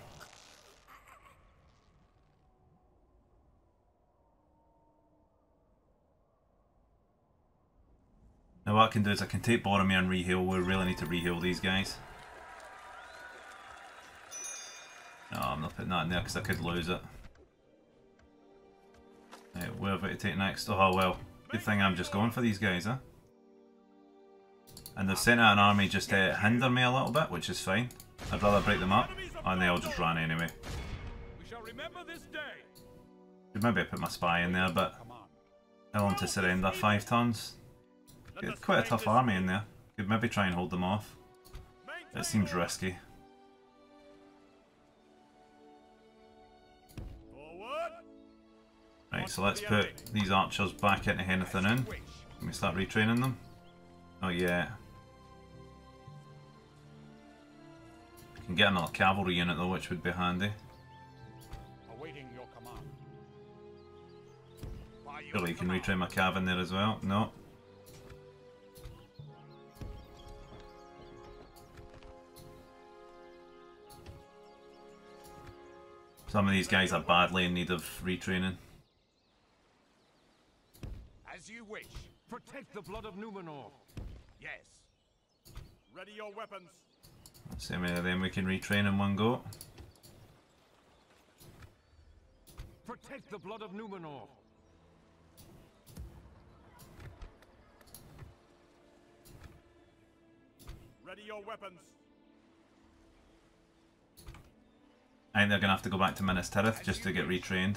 Now what I can do is I can take Boromir and reheal. We really need to reheal these guys. No, I'm not putting that in there because I could lose it. Right, where have I to take next? Oh well, good thing I'm just going for these guys, huh? And they've sent out an army just to hinder me a little bit, which is fine. I'd rather break them up, and they all just ran anyway. We shall remember this day. Could maybe put my spy in there, but tell them to surrender 5 tons. It's quite a tough army in there. Could maybe try and hold them off. It seems risky. Forward. Right, so let's put these archers back into Henethyn Inn. Can we start retraining them? Oh yeah. Can get another cavalry unit though, which would be handy. Awaiting your command. Surely you can retrain my cav in there as well. No. Some of these guys are badly in need of retraining. As you wish. Protect the blood of Numenor. Yes. Ready your weapons. Let's see how many of them we can retrain in one go. Protect the blood of Numenor. Ready your weapons. I think they're going to have to go back to Minas Tirith just to get retrained.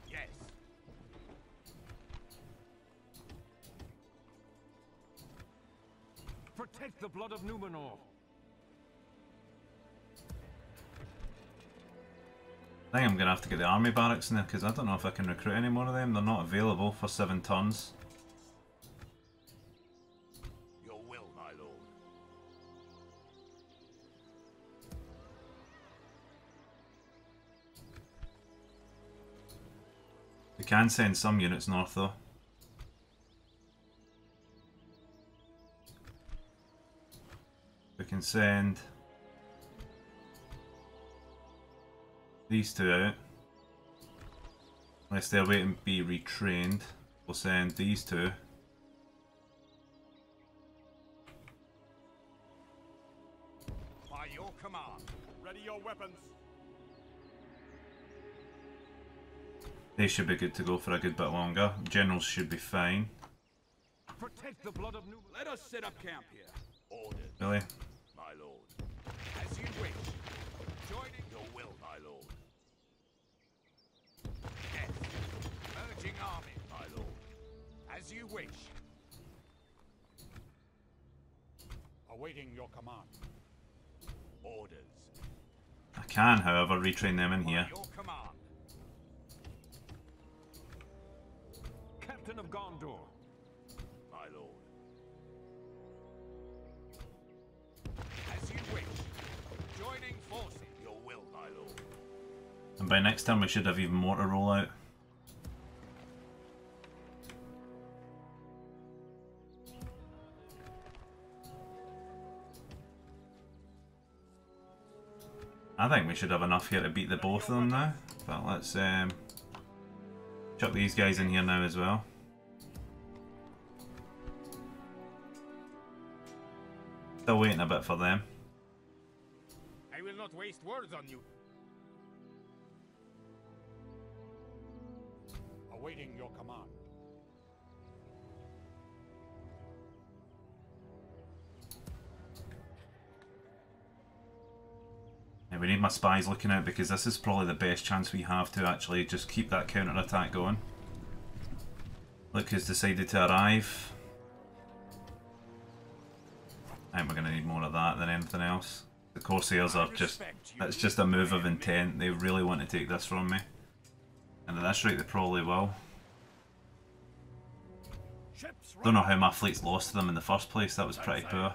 Yes. Protect the blood of Numenor. I think I'm going to have to get the army barracks in there because I don't know if I can recruit any more of them. They're not available for 7 tons. Your will, my lord. We can send some units north though. We can send these two out. Unless they're waiting to be retrained, we'll send these two. By your command. Ready your weapons. They should be good to go for a good bit longer. Generals should be fine. Protect the blood of New. Let us set up camp here. Ordered, Really? my lord. As you wish. Joining your will, my lord. Yes. Merging army. My lord. As you wish. Awaiting your command. Orders. I can, however, retrain them in By here. your command. Captain of Gondor. My lord. As you wish. Joining forces. Your will, my lord. And by next time we should have even more to roll out. I think we should have enough here to beat the both of them now. But let's chuck these guys in here now as well. Still waiting a bit for them. I will not waste words on you. Awaiting your command. Yeah, we need my spies looking out because this is probably the best chance we have to actually just keep that counter attack going. Look who's decided to arrive. I think we're going to need more of that than anything else. The Corsairs are just, it's just a move of intent. They really want to take this from me. And at this rate they probably will. Don't know how my fleet's lost to them in the first place, that was pretty poor.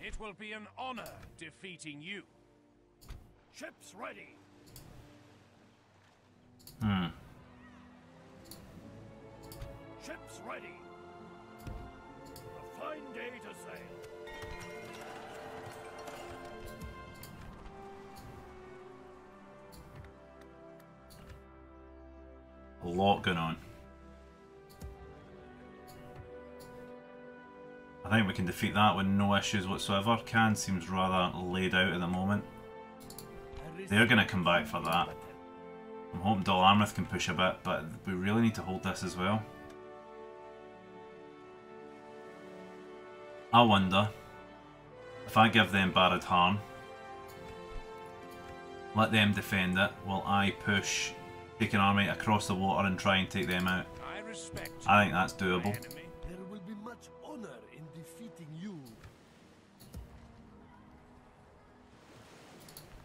It will be an honor defeating you. Ships ready. Ships ready. A fine day to sail. A lot going on. I think we can defeat that with no issues whatsoever. Can seems rather laid out at the moment. They're going to come back for that. I'm hoping Dol Amroth can push a bit, but we really need to hold this as well. I wonder if I give them Barad Harn, let them defend it, while I push, take an army across the water and try and take them out. I respect I think that's doable. enemy. There will be much honor in defeating you.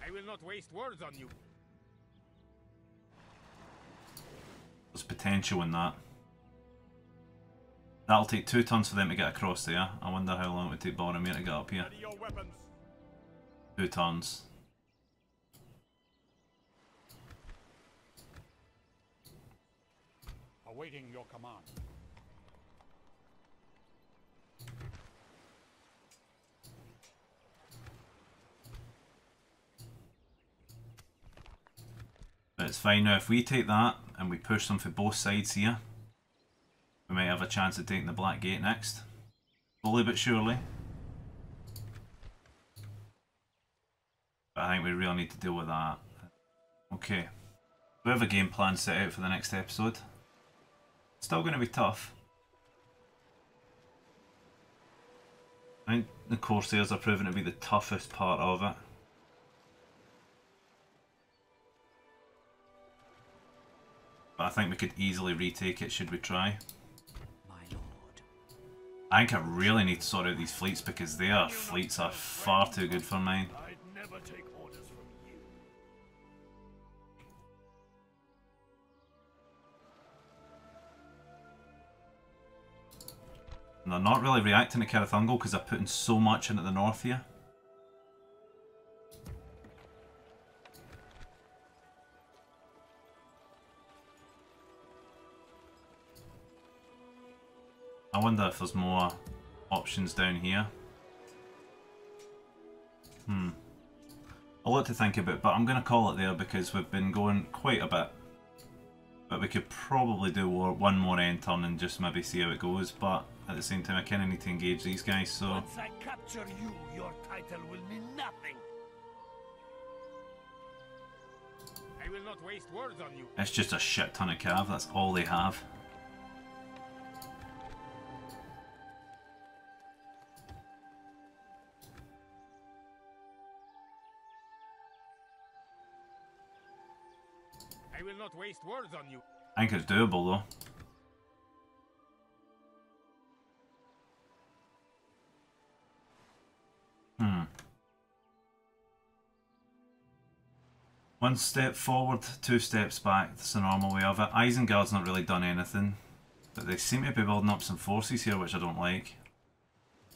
I will not waste words on you. There's potential in that. That'll take 2 turns for them to get across there. I wonder how long it would take Boromir to get up here. Ready your weapons. 2 turns. Awaiting your command. But it's fine now. If we take that and we push them for both sides here, we might have a chance of taking the Black Gate next. Slowly but surely. But I think we really need to deal with that. Okay. We have a game plan set out for the next episode. Still going to be tough. I think the Corsairs are proving to be the toughest part of it. But I think we could easily retake it should we try. My lord. I think I really need to sort out these fleets because their fleets are far too good for mine. I'd never take orders from you. And they're not really reacting to Carathungal because they're putting so much into the north here. I wonder if there's more options down here. A lot to think about, but I'm going to call it there because we've been going quite a bit. But we could probably do one more end turn and just maybe see how it goes, but at the same time I kind of need to engage these guys, so... Once I capture you, your title will mean nothing. I will not waste words on you. It's just a shit ton of cav, that's all they have. I will not waste words on you. I think it's doable though. One step forward, two steps back. That's the normal way of it. Isengard's not really done anything, but they seem to be building up some forces here, which I don't like.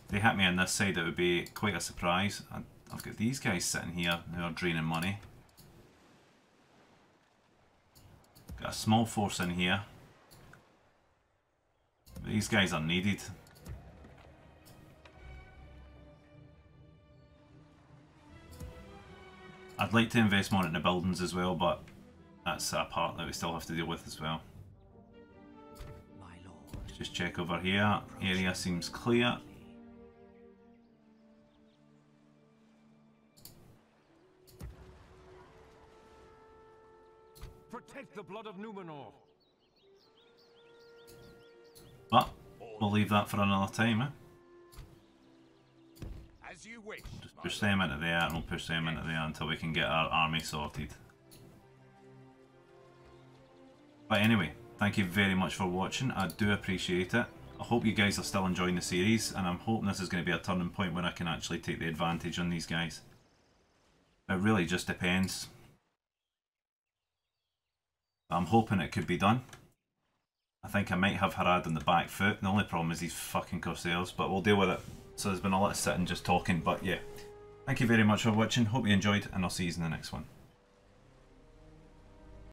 If they hit me on this side, it would be quite a surprise. I've got these guys sitting here who are draining money. Got a small force in here. But these guys are needed. I'd like to invest more into buildings as well, but that's a part that we still have to deal with as well. My lord. Let's just check over here. Area seems clear. Protect the blood of Numenor. But we'll leave that for another time, eh? As you wish. Just push them into there and we'll push them into there until we can get our army sorted. But anyway, thank you very much for watching. I do appreciate it. I hope you guys are still enjoying the series, and I'm hoping this is going to be a turning point where I can actually take the advantage on these guys. It really just depends. I'm hoping it could be done. I think I might have Harad on the back foot. The only problem is these fucking Corsairs, but we'll deal with it. So there's been a lot of sitting just talking, but yeah. Thank you very much for watching, hope you enjoyed, and I'll see you in the next one.